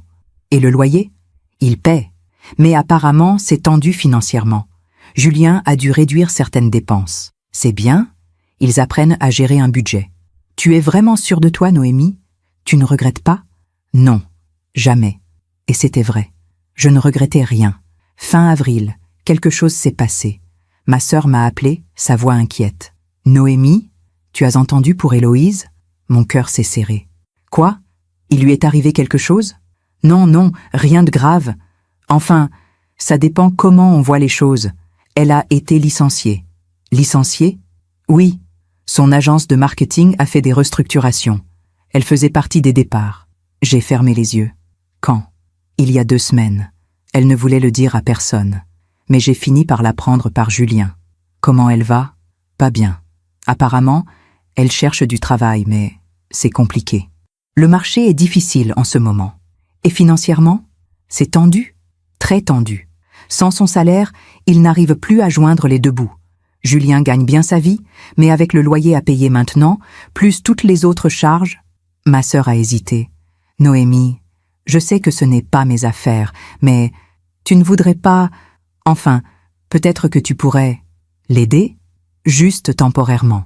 S1: Et le loyer? Il paie. Mais apparemment, c'est tendu financièrement. Julien a dû réduire certaines dépenses. C'est bien. Ils apprennent à gérer un budget. Tu es vraiment sûre de toi, Noémie? Tu ne regrettes pas? Non, jamais. Et c'était vrai. Je ne regrettais rien. Fin avril, quelque chose s'est passé. Ma sœur m'a appelée, sa voix inquiète. Noémie, tu as entendu pour Héloïse? Mon cœur s'est serré. Quoi? Il lui est arrivé quelque chose? Non, rien de grave. Enfin, ça dépend comment on voit les choses. Elle a été licenciée. Licenciée? Oui. Son agence de marketing a fait des restructurations. Elle faisait partie des départs. J'ai fermé les yeux. Quand? Il y a 2 semaines. Elle ne voulait le dire à personne. Mais j'ai fini par l'apprendre par Julien. Comment elle va? Pas bien. Apparemment, elle cherche du travail, mais c'est compliqué. Le marché est difficile en ce moment. Et financièrement, c'est tendu, très tendu. Sans son salaire, il n'arrive plus à joindre les 2 bouts. Julien gagne bien sa vie, mais avec le loyer à payer maintenant, plus toutes les autres charges, ma sœur a hésité. Noémie, je sais que ce n'est pas mes affaires, mais tu ne voudrais pas... Enfin, peut-être que tu pourrais l'aider, juste temporairement,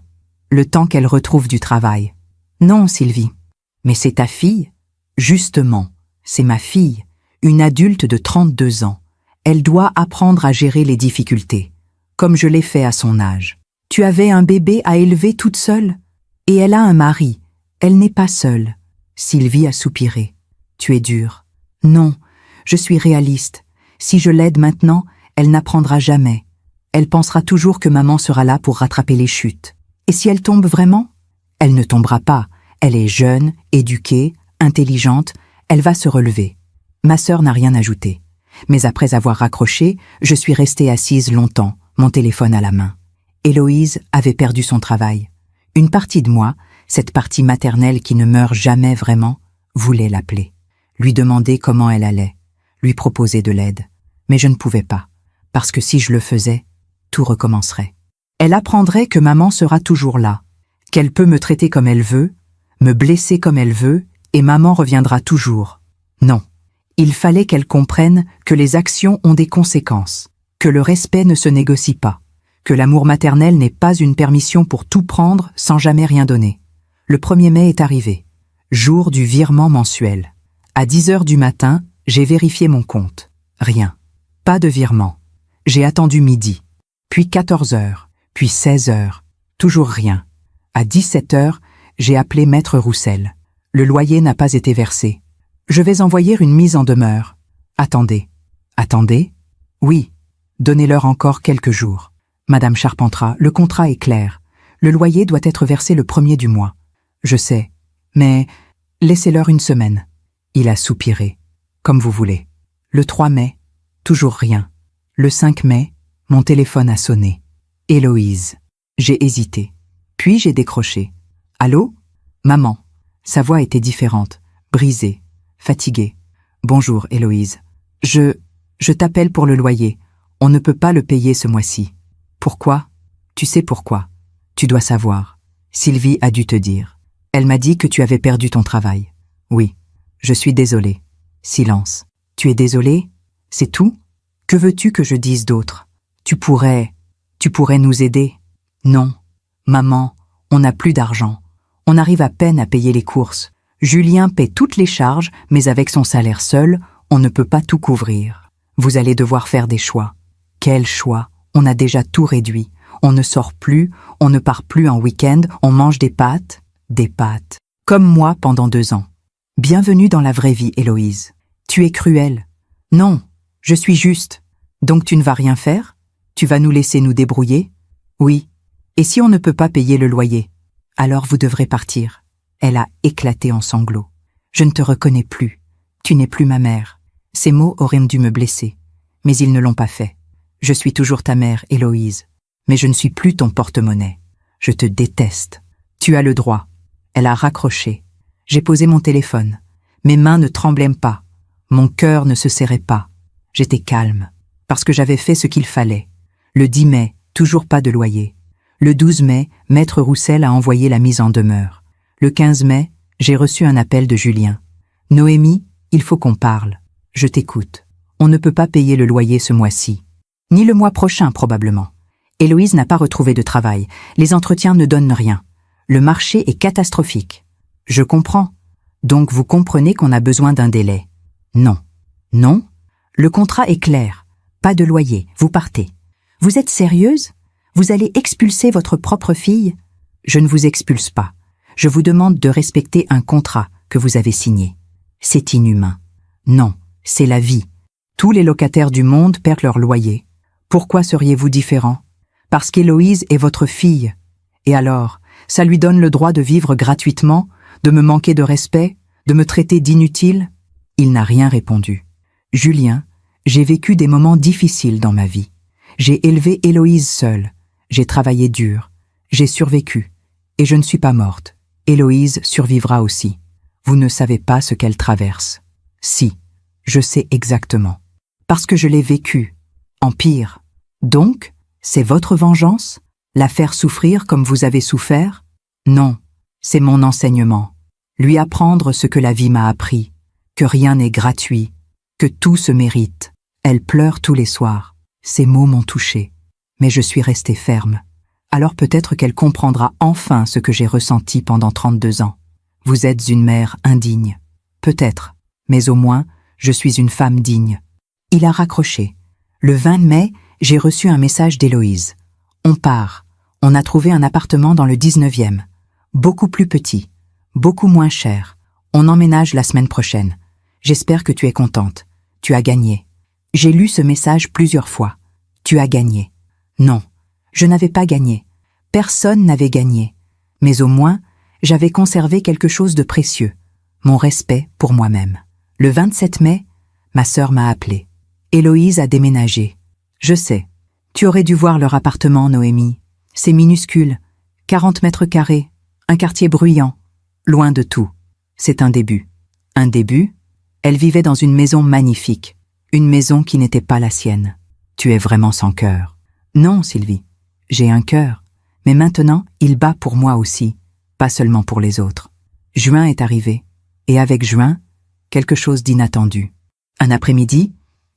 S1: le temps qu'elle retrouve du travail. Non, Sylvie. Mais c'est ta fille? Justement, c'est ma fille, une adulte de 32 ans. Elle doit apprendre à gérer les difficultés, comme je l'ai fait à son âge. Tu avais un bébé à élever toute seule? Et elle a un mari. Elle n'est pas seule. Sylvie a soupiré. Tu es dure. Non, je suis réaliste. Si je l'aide maintenant, elle n'apprendra jamais. Elle pensera toujours que maman sera là pour rattraper les chutes. Et si elle tombe vraiment? Elle ne tombera pas. Elle est jeune, éduquée, intelligente. Elle va se relever. Ma sœur n'a rien ajouté. Mais après avoir raccroché, je suis restée assise longtemps, mon téléphone à la main. Héloïse avait perdu son travail. Une partie de moi, cette partie maternelle qui ne meurt jamais vraiment, voulait l'appeler, lui demander comment elle allait, lui proposer de l'aide. Mais je ne pouvais pas, parce que si je le faisais, tout recommencerait. Elle apprendrait que maman sera toujours là, qu'elle peut me traiter comme elle veut, me blesser comme elle veut, et maman reviendra toujours. Non. Il fallait qu'elle comprenne que les actions ont des conséquences, que le respect ne se négocie pas, que l'amour maternel n'est pas une permission pour tout prendre sans jamais rien donner. Le 1er mai est arrivé, jour du virement mensuel. À 10h du matin, j'ai vérifié mon compte. Rien. Pas de virement. J'ai attendu midi, puis 14h, puis 16h. Toujours rien. À 17h, j'ai appelé Maître Roussel. Le loyer n'a pas été versé. Je vais envoyer une mise en demeure. Attendez. Attendez? Oui. Donnez-leur encore quelques jours. Madame Charpentras, le contrat est clair. Le loyer doit être versé le 1er du mois. Je sais. Mais laissez-leur une semaine. Il a soupiré. Comme vous voulez. Le 3 mai, toujours rien. Le 5 mai, mon téléphone a sonné. Héloïse. J'ai hésité. Puis j'ai décroché. Allô? Maman. Sa voix était différente, brisée, fatiguée. Bonjour, Héloïse. Je t'appelle pour le loyer. On ne peut pas le payer ce mois-ci. Pourquoi? Tu sais pourquoi. Tu dois savoir. Sylvie a dû te dire. Elle m'a dit que tu avais perdu ton travail. Oui. Je suis désolée. Silence. Tu es désolée? C'est tout? Que veux-tu que je dise d'autre? Tu pourrais nous aider? Non. Maman, on n'a plus d'argent. On arrive à peine à payer les courses. Julien paie toutes les charges, mais avec son salaire seul, on ne peut pas tout couvrir. Vous allez devoir faire des choix. Quel choix? On a déjà tout réduit. On ne sort plus, on ne part plus en week-end, on mange des pâtes. Des pâtes. Comme moi pendant 2 ans. Bienvenue dans la vraie vie, Héloïse. Tu es cruelle. Non, je suis juste. Donc tu ne vas rien faire? Tu vas nous laisser nous débrouiller? Oui. Et si on ne peut pas payer le loyer? Alors vous devrez partir. Elle a éclaté en sanglots. Je ne te reconnais plus. Tu n'es plus ma mère. Ces mots auraient dû me blesser. Mais ils ne l'ont pas fait. Je suis toujours ta mère, Héloïse. Mais je ne suis plus ton porte-monnaie. Je te déteste. Tu as le droit. Elle a raccroché. J'ai posé mon téléphone. Mes mains ne tremblaient pas. Mon cœur ne se serrait pas. J'étais calme. Parce que j'avais fait ce qu'il fallait. Le 10 mai, toujours pas de loyer. Le 12 mai, Maître Roussel a envoyé la mise en demeure. Le 15 mai, j'ai reçu un appel de Julien. Noémie, il faut qu'on parle. Je t'écoute. On ne peut pas payer le loyer ce mois-ci. Ni le mois prochain, probablement. Héloïse n'a pas retrouvé de travail. Les entretiens ne donnent rien. Le marché est catastrophique. Je comprends. Donc vous comprenez qu'on a besoin d'un délai. Non. Non? Le contrat est clair. Pas de loyer. Vous partez. Vous êtes sérieuse? Vous allez expulser votre propre fille? Je ne vous expulse pas. Je vous demande de respecter un contrat que vous avez signé. C'est inhumain. Non, c'est la vie. Tous les locataires du monde perdent leur loyer. Pourquoi seriez-vous différent? Parce qu'Héloïse est votre fille. Et alors, ça lui donne le droit de vivre gratuitement, de me manquer de respect, de me traiter d'inutile? Il n'a rien répondu. Julien, j'ai vécu des moments difficiles dans ma vie. J'ai élevé Héloïse seule. J'ai travaillé dur. J'ai survécu. Et je ne suis pas morte. Héloïse survivra aussi. Vous ne savez pas ce qu'elle traverse. Si, je sais exactement. Parce que je l'ai vécu. En pire. Donc, c'est votre vengeance? La faire souffrir comme vous avez souffert? Non, c'est mon enseignement. Lui apprendre ce que la vie m'a appris. Que rien n'est gratuit. Que tout se mérite. Elle pleure tous les soirs. Ces mots m'ont touchée. Mais je suis restée ferme. Alors peut-être qu'elle comprendra enfin ce que j'ai ressenti pendant 32 ans. Vous êtes une mère indigne. Peut-être, mais au moins, je suis une femme digne. Il a raccroché. Le 20 mai, j'ai reçu un message d'Héloïse. On part. On a trouvé un appartement dans le 19e. Beaucoup plus petit. Beaucoup moins cher. On emménage la semaine prochaine. J'espère que tu es contente. Tu as gagné. J'ai lu ce message plusieurs fois. Tu as gagné. Non, je n'avais pas gagné. Personne n'avait gagné. Mais au moins, j'avais conservé quelque chose de précieux. Mon respect pour moi-même. Le 27 mai, ma sœur m'a appelé. Héloïse a déménagé. Je sais. Tu aurais dû voir leur appartement, Noémie. C'est minuscule. 40 mètres carrés. Un quartier bruyant. Loin de tout. C'est un début. Un début? Elle vivait dans une maison magnifique. Une maison qui n'était pas la sienne. Tu es vraiment sans cœur. Non, Sylvie. J'ai un cœur. Mais maintenant, il bat pour moi aussi, pas seulement pour les autres. Juin est arrivé. Et avec juin, quelque chose d'inattendu. Un après-midi,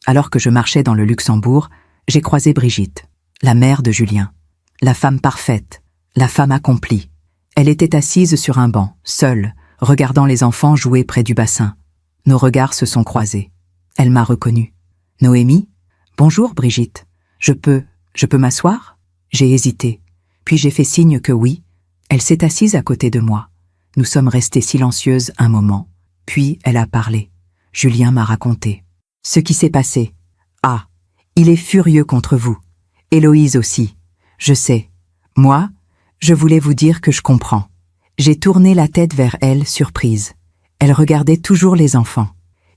S1: alors que je marchais dans le Luxembourg, j'ai croisé Brigitte, la mère de Julien. La femme parfaite, la femme accomplie. Elle était assise sur un banc, seule, regardant les enfants jouer près du bassin. Nos regards se sont croisés. Elle m'a reconnue. « Noémie ? Bonjour, Brigitte. Je peux m'asseoir ?» J'ai hésité. Puis j'ai fait signe que oui. Elle s'est assise à côté de moi. Nous sommes restées silencieuses un moment. Puis elle a parlé. Julien m'a raconté ce qui s'est passé. Ah, il est furieux contre vous. Héloïse aussi. Je sais. Moi, je voulais vous dire que je comprends. J'ai tourné la tête vers elle, surprise. Elle regardait toujours les enfants.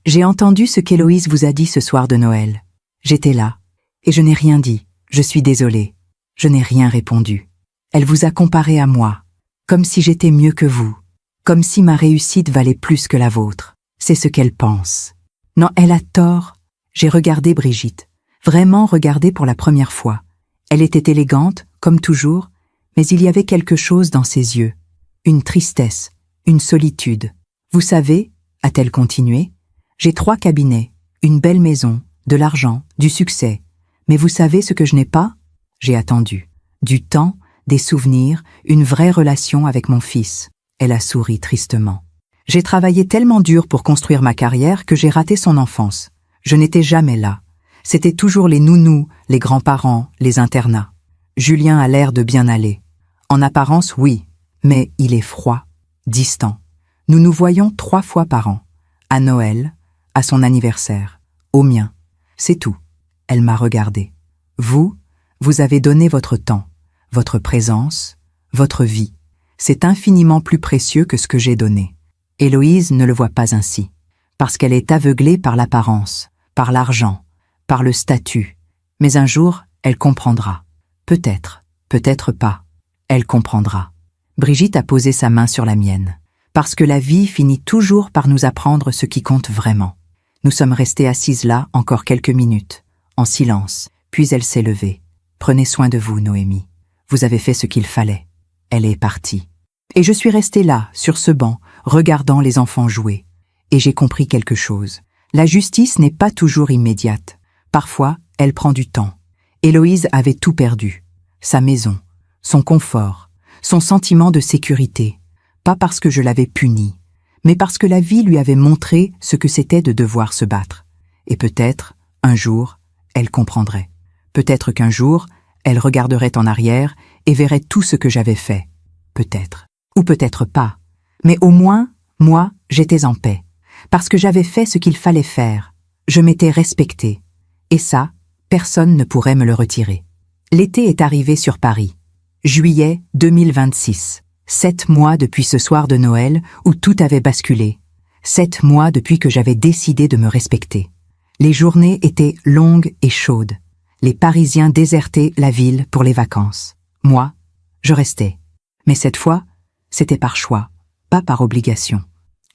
S1: J'ai entendu ce qu'Héloïse vous a dit ce soir de Noël. J'étais là. Et je n'ai rien dit. Je suis désolée. Je n'ai rien répondu. Elle vous a comparé à moi. Comme si j'étais mieux que vous. Comme si ma réussite valait plus que la vôtre. C'est ce qu'elle pense. Non, elle a tort. J'ai regardé Brigitte. Vraiment regardé pour la première fois. Elle était élégante, comme toujours, mais il y avait quelque chose dans ses yeux. Une tristesse, une solitude. Vous savez, a-t-elle continué, j'ai 3 cabinets, une belle maison, de l'argent, du succès. Mais vous savez ce que je n'ai pas ? J'ai attendu. Du temps, des souvenirs, une vraie relation avec mon fils. Elle a souri tristement. J'ai travaillé tellement dur pour construire ma carrière que j'ai raté son enfance. Je n'étais jamais là. C'était toujours les nounous, les grands-parents, les internats. Julien a l'air de bien aller. En apparence, oui, mais il est froid, distant. Nous nous voyons 3 fois par an. À Noël, à son anniversaire, au mien. C'est tout. Elle m'a regardé. Vous avez donné votre temps, votre présence, votre vie. C'est infiniment plus précieux que ce que j'ai donné. Héloïse ne le voit pas ainsi, parce qu'elle est aveuglée par l'apparence, par l'argent, par le statut. Mais un jour, elle comprendra. Peut-être, peut-être pas. Elle comprendra. Brigitte a posé sa main sur la mienne, parce que la vie finit toujours par nous apprendre ce qui compte vraiment. Nous sommes restées assises là encore quelques minutes, en silence, puis elle s'est levée. Prenez soin de vous, Noémie. Vous avez fait ce qu'il fallait. Elle est partie. Et je suis restée là, sur ce banc, regardant les enfants jouer. Et j'ai compris quelque chose. La justice n'est pas toujours immédiate. Parfois, elle prend du temps. Héloïse avait tout perdu. Sa maison, son confort, son sentiment de sécurité. Pas parce que je l'avais punie, mais parce que la vie lui avait montré ce que c'était de devoir se battre. Et peut-être, un jour, elle comprendrait. Peut-être qu'un jour, elle regarderait en arrière et verrait tout ce que j'avais fait. Peut-être. Ou peut-être pas. Mais au moins, moi, j'étais en paix. Parce que j'avais fait ce qu'il fallait faire. Je m'étais respectée. Et ça, personne ne pourrait me le retirer. L'été est arrivé sur Paris. Juillet 2026. 7 mois depuis ce soir de Noël où tout avait basculé. 7 mois depuis que j'avais décidé de me respecter. Les journées étaient longues et chaudes. Les Parisiens désertaient la ville pour les vacances. Moi, je restais. Mais cette fois, c'était par choix, pas par obligation.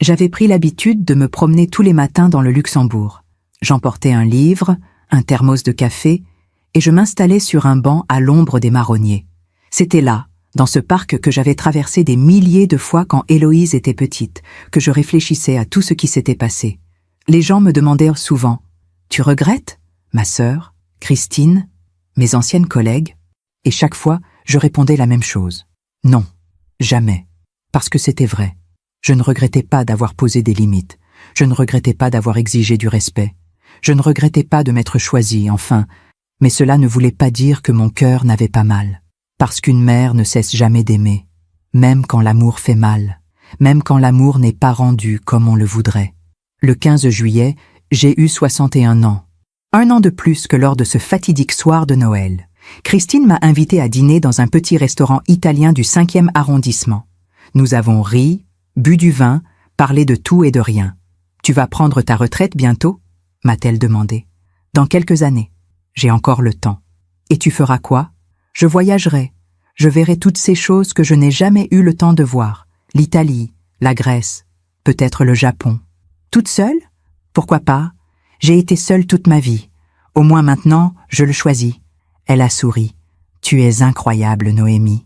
S1: J'avais pris l'habitude de me promener tous les matins dans le Luxembourg. J'emportais un livre, un thermos de café, et je m'installais sur un banc à l'ombre des marronniers. C'était là, dans ce parc que j'avais traversé des milliers de fois quand Héloïse était petite, que je réfléchissais à tout ce qui s'était passé. Les gens me demandaient souvent « Tu regrettes ?» Ma sœur, Christine, mes anciennes collègues, et chaque fois, je répondais la même chose. Non, jamais, parce que c'était vrai. Je ne regrettais pas d'avoir posé des limites, je ne regrettais pas d'avoir exigé du respect, je ne regrettais pas de m'être choisie, enfin, mais cela ne voulait pas dire que mon cœur n'avait pas mal. Parce qu'une mère ne cesse jamais d'aimer, même quand l'amour fait mal, même quand l'amour n'est pas rendu comme on le voudrait. Le 15 juillet, j'ai eu 61 ans. 1 an de plus que lors de ce fatidique soir de Noël. Christine m'a invité à dîner dans un petit restaurant italien du 5e arrondissement. Nous avons ri, bu du vin, parlé de tout et de rien. « Tu vas prendre ta retraite bientôt ?» m'a-t-elle demandé. « Dans quelques années. J'ai encore le temps. Et tu feras quoi ? Je voyagerai. Je verrai toutes ces choses que je n'ai jamais eu le temps de voir. L'Italie, la Grèce, peut-être le Japon. Toute seule ? Pourquoi pas ? J'ai été seule toute ma vie. Au moins maintenant, je le choisis. Elle a souri. Tu es incroyable, Noémie.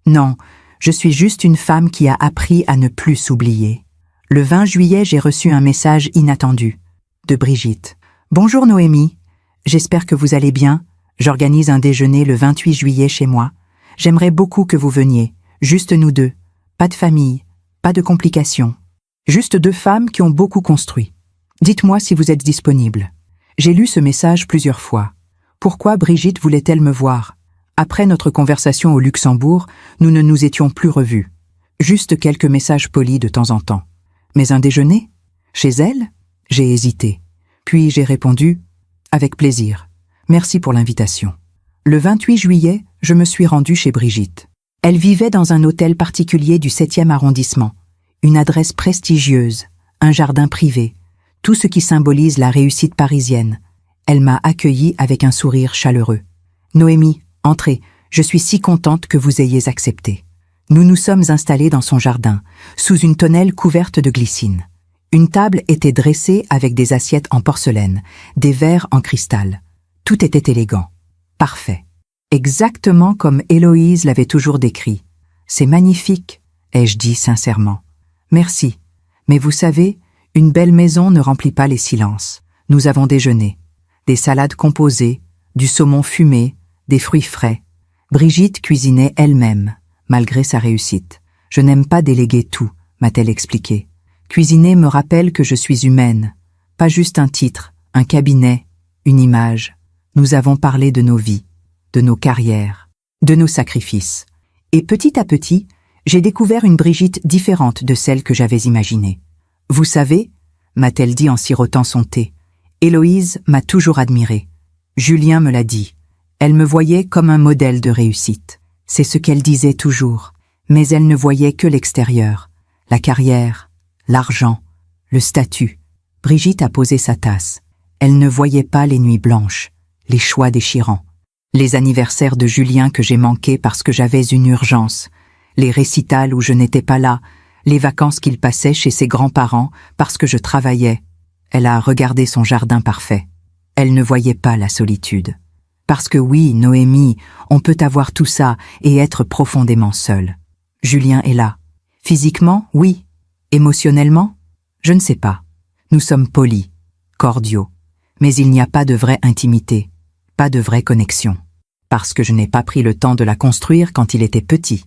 S1: Non, je suis juste une femme qui a appris à ne plus s'oublier. Le 20 juillet, j'ai reçu un message inattendu. De Brigitte. Bonjour Noémie. J'espère que vous allez bien. J'organise un déjeuner le 28 juillet chez moi. J'aimerais beaucoup que vous veniez. Juste nous deux. Pas de famille. Pas de complications. Juste deux femmes qui ont beaucoup construit. Dites-moi si vous êtes disponible. J'ai lu ce message plusieurs fois. Pourquoi Brigitte voulait-elle me voir? Après notre conversation au Luxembourg, nous ne nous étions plus revus. Juste quelques messages polis de temps en temps. Mais un déjeuner? Chez elle? J'ai hésité. Puis j'ai répondu « Avec plaisir. Merci pour l'invitation ». Le 28 juillet, je me suis rendue chez Brigitte. Elle vivait dans un hôtel particulier du 7e arrondissement. Une adresse prestigieuse, un jardin privé, tout ce qui symbolise la réussite parisienne. Elle m'a accueillie avec un sourire chaleureux. « Noémie, entrez, je suis si contente que vous ayez accepté. » Nous nous sommes installés dans son jardin, sous une tonnelle couverte de glycine. Une table était dressée avec des assiettes en porcelaine, des verres en cristal. Tout était élégant, parfait. Exactement comme Héloïse l'avait toujours décrit. « C'est magnifique », ai-je dit sincèrement. « Merci, mais vous savez, une belle maison ne remplit pas les silences. Nous avons déjeuné. Des salades composées, du saumon fumé, des fruits frais. Brigitte cuisinait elle-même, malgré sa réussite. Je n'aime pas déléguer tout, m'a-t-elle expliqué. Cuisiner me rappelle que je suis humaine. Pas juste un titre, un cabinet, une image. Nous avons parlé de nos vies, de nos carrières, de nos sacrifices. Et petit à petit, j'ai découvert une Brigitte différente de celle que j'avais imaginée. Vous savez, m'a-t-elle dit en sirotant son thé, Héloïse m'a toujours admirée. Julien me l'a dit. Elle me voyait comme un modèle de réussite. C'est ce qu'elle disait toujours. Mais elle ne voyait que l'extérieur. La carrière, l'argent, le statut. Brigitte a posé sa tasse. Elle ne voyait pas les nuits blanches, les choix déchirants. Les anniversaires de Julien que j'ai manqués parce que j'avais une urgence. Les récitals où je n'étais pas là. Les vacances qu'il passait chez ses grands-parents parce que je travaillais. Elle a regardé son jardin parfait. Elle ne voyait pas la solitude. Parce que oui, Noémie, on peut avoir tout ça et être profondément seul. Julien est là. Physiquement, oui. Émotionnellement, je ne sais pas. Nous sommes polis, cordiaux. Mais il n'y a pas de vraie intimité, pas de vraie connexion. Parce que je n'ai pas pris le temps de la construire quand il était petit.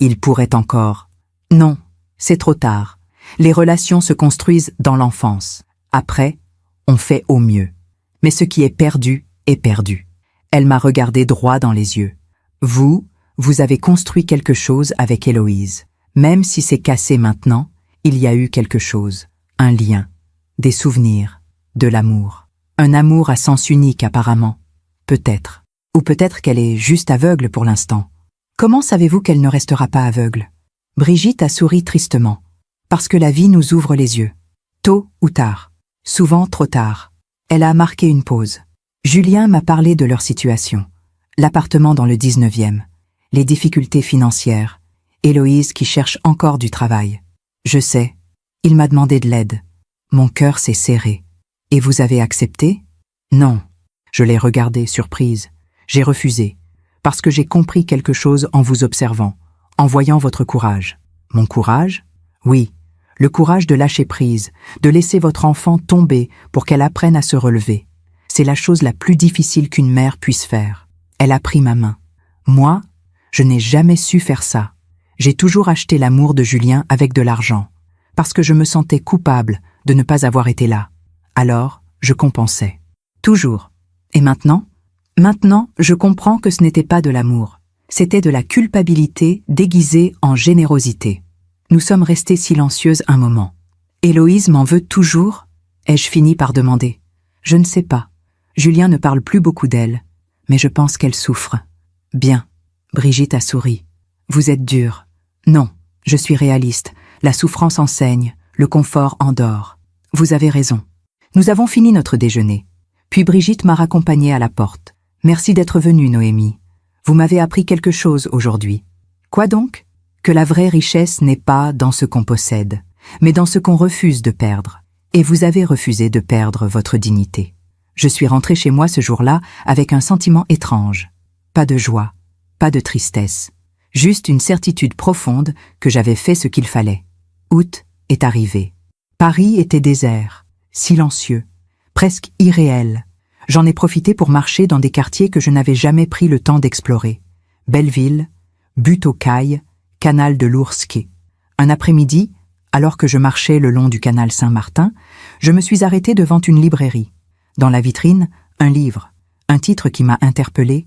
S1: Il pourrait encore. Non, c'est trop tard. Les relations se construisent dans l'enfance. Après, on fait au mieux. Mais ce qui est perdu est perdu. Elle m'a regardé droit dans les yeux. Vous avez construit quelque chose avec Héloïse. Même si c'est cassé maintenant, il y a eu quelque chose. Un lien, des souvenirs, de l'amour. Un amour à sens unique apparemment. Peut-être. Ou peut-être qu'elle est juste aveugle pour l'instant. Comment savez-vous qu'elle ne restera pas aveugle? Brigitte a souri tristement. Parce que la vie nous ouvre les yeux. Tôt ou tard. Souvent trop tard. Elle a marqué une pause. Julien m'a parlé de leur situation. L'appartement dans le 19e. Les difficultés financières. Héloïse qui cherche encore du travail. Je sais. Il m'a demandé de l'aide. Mon cœur s'est serré. Et vous avez accepté? Non. Je l'ai regardé, surprise. J'ai refusé. Parce que j'ai compris quelque chose en vous observant, en voyant votre courage. Mon courage? Oui. Le courage de lâcher prise, de laisser votre enfant tomber pour qu'elle apprenne à se relever. C'est la chose la plus difficile qu'une mère puisse faire. Elle a pris ma main. Moi, je n'ai jamais su faire ça. J'ai toujours acheté l'amour de Julien avec de l'argent, parce que je me sentais coupable de ne pas avoir été là. Alors, je compensais. Toujours. Et maintenant? Maintenant, je comprends que ce n'était pas de l'amour. C'était de la culpabilité déguisée en générosité. Nous sommes restés silencieuses un moment. Héloïse m'en veut toujours? Ai-je fini par demander. Je ne sais pas. Julien ne parle plus beaucoup d'elle, mais je pense qu'elle souffre. Bien. Brigitte a souri. Vous êtes dure. Non, je suis réaliste. La souffrance enseigne, le confort endort. Vous avez raison. Nous avons fini notre déjeuner. Puis Brigitte m'a raccompagnée à la porte. Merci d'être venue, Noémie. Vous m'avez appris quelque chose aujourd'hui. Quoi donc? Que la vraie richesse n'est pas dans ce qu'on possède, mais dans ce qu'on refuse de perdre. Et vous avez refusé de perdre votre dignité. Je suis rentrée chez moi ce jour-là avec un sentiment étrange. Pas de joie, pas de tristesse. Juste une certitude profonde que j'avais fait ce qu'il fallait. Août est arrivé. Paris était désert, silencieux, presque irréel. J'en ai profité pour marcher dans des quartiers que je n'avais jamais pris le temps d'explorer. Belleville, Butte aux Cailles, canal de l'Ours-Quai. Un après-midi, alors que je marchais le long du canal Saint-Martin, je me suis arrêté devant une librairie. Dans la vitrine, un livre, un titre qui m'a interpellé,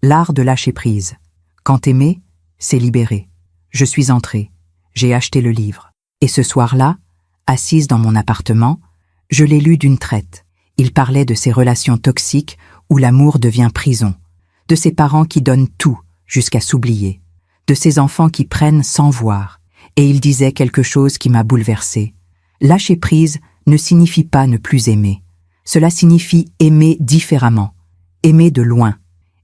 S1: L'art de lâcher prise. Quand aimer, c'est libérer. Je suis entré, j'ai acheté le livre. Et ce soir-là, assise dans mon appartement, je l'ai lu d'une traite. Il parlait de ces relations toxiques où l'amour devient prison, de ces parents qui donnent tout jusqu'à s'oublier, de ces enfants qui prennent sans voir. Et il disait quelque chose qui m'a bouleversée. Lâcher prise ne signifie pas ne plus aimer. Cela signifie aimer différemment, aimer de loin,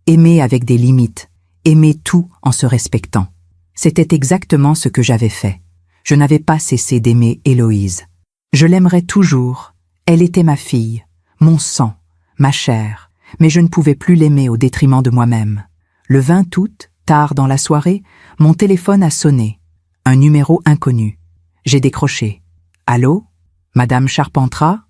S1: aimer avec des limites, aimer tout en se respectant. C'était exactement ce que j'avais fait. Je n'avais pas cessé d'aimer Héloïse. Je l'aimerais toujours. Elle était ma fille, mon sang, ma chair, mais je ne pouvais plus l'aimer au détriment de moi-même. Le 20 août, tard dans la soirée, mon téléphone a sonné. Un numéro inconnu. J'ai décroché. Allô? Madame Charpentras?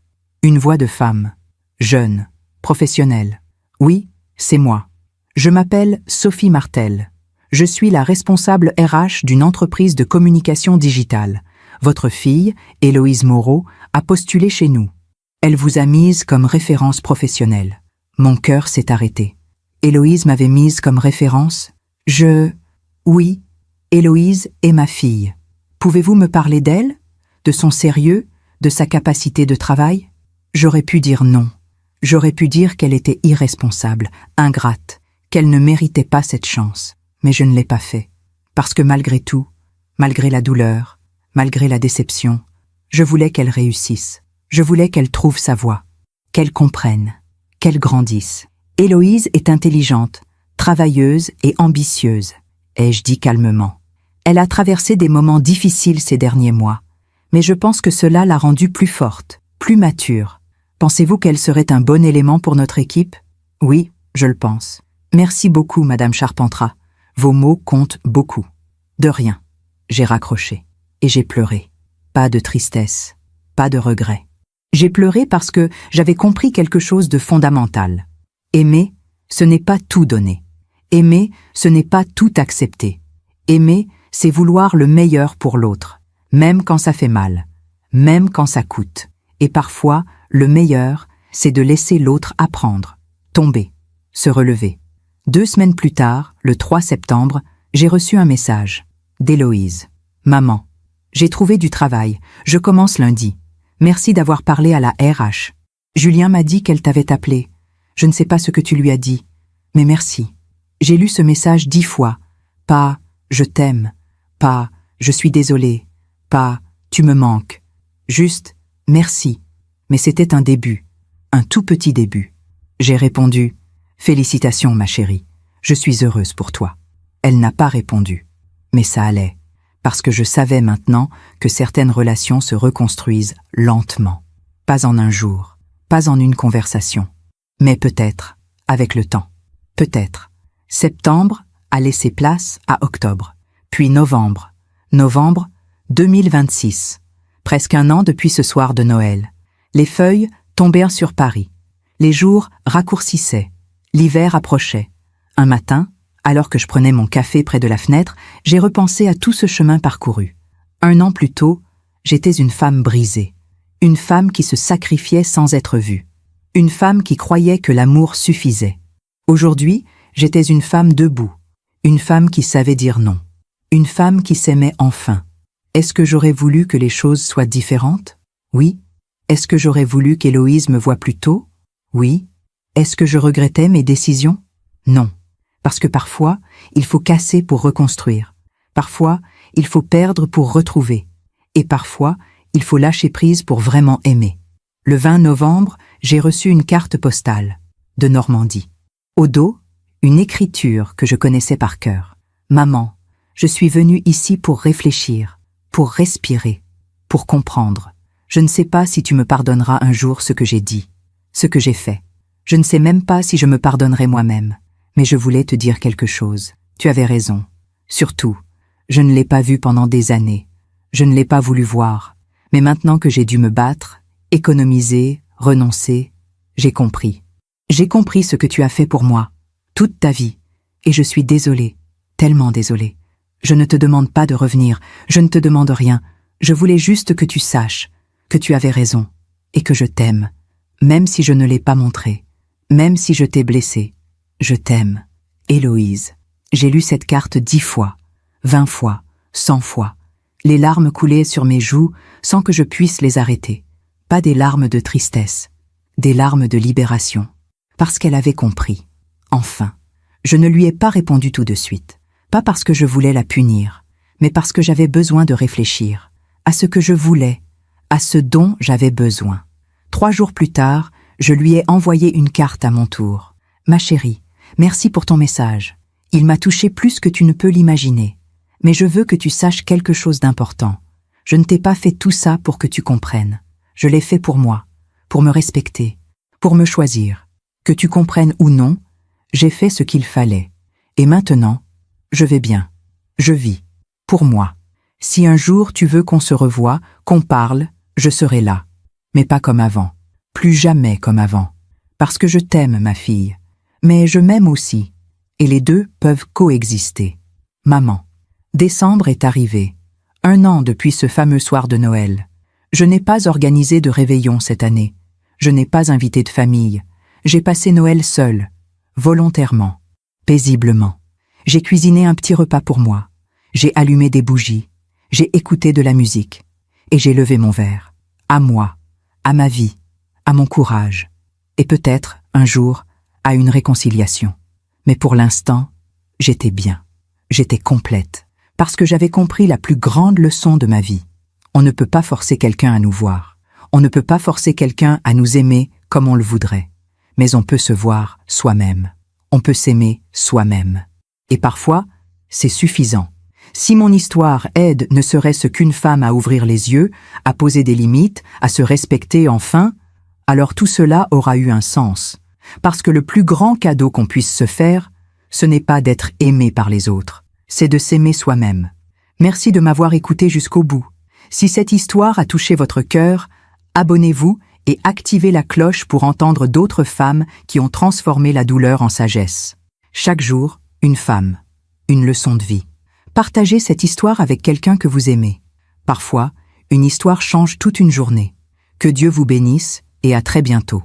S1: Une voix de femme. Jeune, professionnelle. Oui, c'est moi. Je m'appelle Sophie Martel. Je suis la responsable RH d'une entreprise de communication digitale. Votre fille, Héloïse Moreau, a postulé chez nous. Elle vous a mise comme référence professionnelle. Mon cœur s'est arrêté. Héloïse m'avait mise comme référence. Oui, Héloïse est ma fille. Pouvez-vous me parler d'elle? De son sérieux? De sa capacité de travail? J'aurais pu dire non. J'aurais pu dire qu'elle était irresponsable, ingrate, qu'elle ne méritait pas cette chance. Mais je ne l'ai pas fait. Parce que malgré tout, malgré la douleur, malgré la déception, je voulais qu'elle réussisse. Je voulais qu'elle trouve sa voie, qu'elle comprenne, qu'elle grandisse. Héloïse est intelligente, travailleuse et ambitieuse, ai-je dit calmement. Elle a traversé des moments difficiles ces derniers mois, mais je pense que cela l'a rendue plus forte, plus mature. Pensez-vous qu'elle serait un bon élément pour notre équipe? Oui, je le pense. Merci beaucoup, Madame Charpentras. Vos mots comptent beaucoup. De rien. J'ai raccroché. Et j'ai pleuré. Pas de tristesse. Pas de regret. J'ai pleuré parce que j'avais compris quelque chose de fondamental. Aimer, ce n'est pas tout donner. Aimer, ce n'est pas tout accepter. Aimer, c'est vouloir le meilleur pour l'autre, même quand ça fait mal, même quand ça coûte. Et parfois, le meilleur, c'est de laisser l'autre apprendre, tomber, se relever. 2 semaines plus tard, le 3 septembre, j'ai reçu un message d'Héloïse. Maman, j'ai trouvé du travail, je commence lundi. Merci d'avoir parlé à la RH. Julien m'a dit qu'elle t'avait appelé. Je ne sais pas ce que tu lui as dit, mais merci. J'ai lu ce message 10 fois. Pas « je t'aime », pas « je suis désolée », pas « tu me manques ». Juste « merci ». Mais c'était un début, un tout petit début. J'ai répondu « Félicitations ma chérie, je suis heureuse pour toi ». Elle n'a pas répondu, mais ça allait, parce que je savais maintenant que certaines relations se reconstruisent lentement. Pas en un jour, pas en une conversation, mais peut-être avec le temps. Peut-être. Septembre a laissé place à octobre, puis novembre. Novembre 2026. Presque un an depuis ce soir de Noël. Les feuilles tombaient sur Paris. Les jours raccourcissaient. L'hiver approchait. Un matin, alors que je prenais mon café près de la fenêtre, j'ai repensé à tout ce chemin parcouru. 1 an plus tôt, j'étais une femme brisée. Une femme qui se sacrifiait sans être vue. Une femme qui croyait que l'amour suffisait. Aujourd'hui, j'étais une femme debout. Une femme qui savait dire non. Une femme qui s'aimait enfin. Est-ce que j'aurais voulu que les choses soient différentes? Oui. Est-ce que j'aurais voulu qu'Héloïse me voie plus tôt? Oui. Est-ce que je regrettais mes décisions? Non. Parce que parfois, il faut casser pour reconstruire. Parfois, il faut perdre pour retrouver. Et parfois, il faut lâcher prise pour vraiment aimer. Le 20 novembre, j'ai reçu une carte postale de Normandie. Au dos, une écriture que je connaissais par cœur. Maman, je suis venue ici pour réfléchir, pour respirer, pour comprendre. Je ne sais pas si tu me pardonneras un jour ce que j'ai dit, ce que j'ai fait. Je ne sais même pas si je me pardonnerai moi-même. Mais je voulais te dire quelque chose. Tu avais raison. Surtout, je ne l'ai pas vu pendant des années. Je ne l'ai pas voulu voir. Mais maintenant que j'ai dû me battre, économiser, renoncer, j'ai compris. J'ai compris ce que tu as fait pour moi, toute ta vie. Et je suis désolée, tellement désolée. Je ne te demande pas de revenir, je ne te demande rien. Je voulais juste que tu saches que tu avais raison et que je t'aime, même si je ne l'ai pas montré, même si je t'ai blessée. Je t'aime, Héloïse. J'ai lu cette carte 10 fois, 20 fois, 100 fois. Les larmes coulaient sur mes joues sans que je puisse les arrêter. Pas des larmes de tristesse, des larmes de libération. Parce qu'elle avait compris. Enfin, je ne lui ai pas répondu tout de suite. Pas parce que je voulais la punir, mais parce que j'avais besoin de réfléchir à ce que je voulais, à ce dont j'avais besoin. 3 jours plus tard, je lui ai envoyé une carte à mon tour. Ma chérie, merci pour ton message. Il m'a touché plus que tu ne peux l'imaginer. Mais je veux que tu saches quelque chose d'important. Je ne t'ai pas fait tout ça pour que tu comprennes. Je l'ai fait pour moi, pour me respecter, pour me choisir. Que tu comprennes ou non, j'ai fait ce qu'il fallait. Et maintenant, je vais bien. Je vis. Pour moi. Si un jour tu veux qu'on se revoie, qu'on parle, je serai là. Mais pas comme avant. Plus jamais comme avant. Parce que je t'aime, ma fille. Mais je m'aime aussi. Et les deux peuvent coexister. Maman. Décembre est arrivé. 1 an depuis ce fameux soir de Noël. Je n'ai pas organisé de réveillon cette année. Je n'ai pas invité de famille. J'ai passé Noël seule, volontairement, paisiblement. J'ai cuisiné un petit repas pour moi. J'ai allumé des bougies. J'ai écouté de la musique. Et j'ai levé mon verre. À moi, à ma vie, à mon courage. Et peut-être, un jour, à une réconciliation. Mais pour l'instant, j'étais bien. J'étais complète. Parce que j'avais compris la plus grande leçon de ma vie. On ne peut pas forcer quelqu'un à nous voir. On ne peut pas forcer quelqu'un à nous aimer comme on le voudrait. Mais on peut se voir soi-même. On peut s'aimer soi-même. Et parfois, c'est suffisant. Si mon histoire aide ne serait-ce qu'une femme à ouvrir les yeux, à poser des limites, à se respecter enfin, alors tout cela aura eu un sens. Parce que le plus grand cadeau qu'on puisse se faire, ce n'est pas d'être aimé par les autres, c'est de s'aimer soi-même. Merci de m'avoir écouté jusqu'au bout. Si cette histoire a touché votre cœur, abonnez-vous et activez la cloche pour entendre d'autres femmes qui ont transformé la douleur en sagesse. Chaque jour, une femme, une leçon de vie. Partagez cette histoire avec quelqu'un que vous aimez. Parfois, une histoire change toute une journée. Que Dieu vous bénisse et à très bientôt.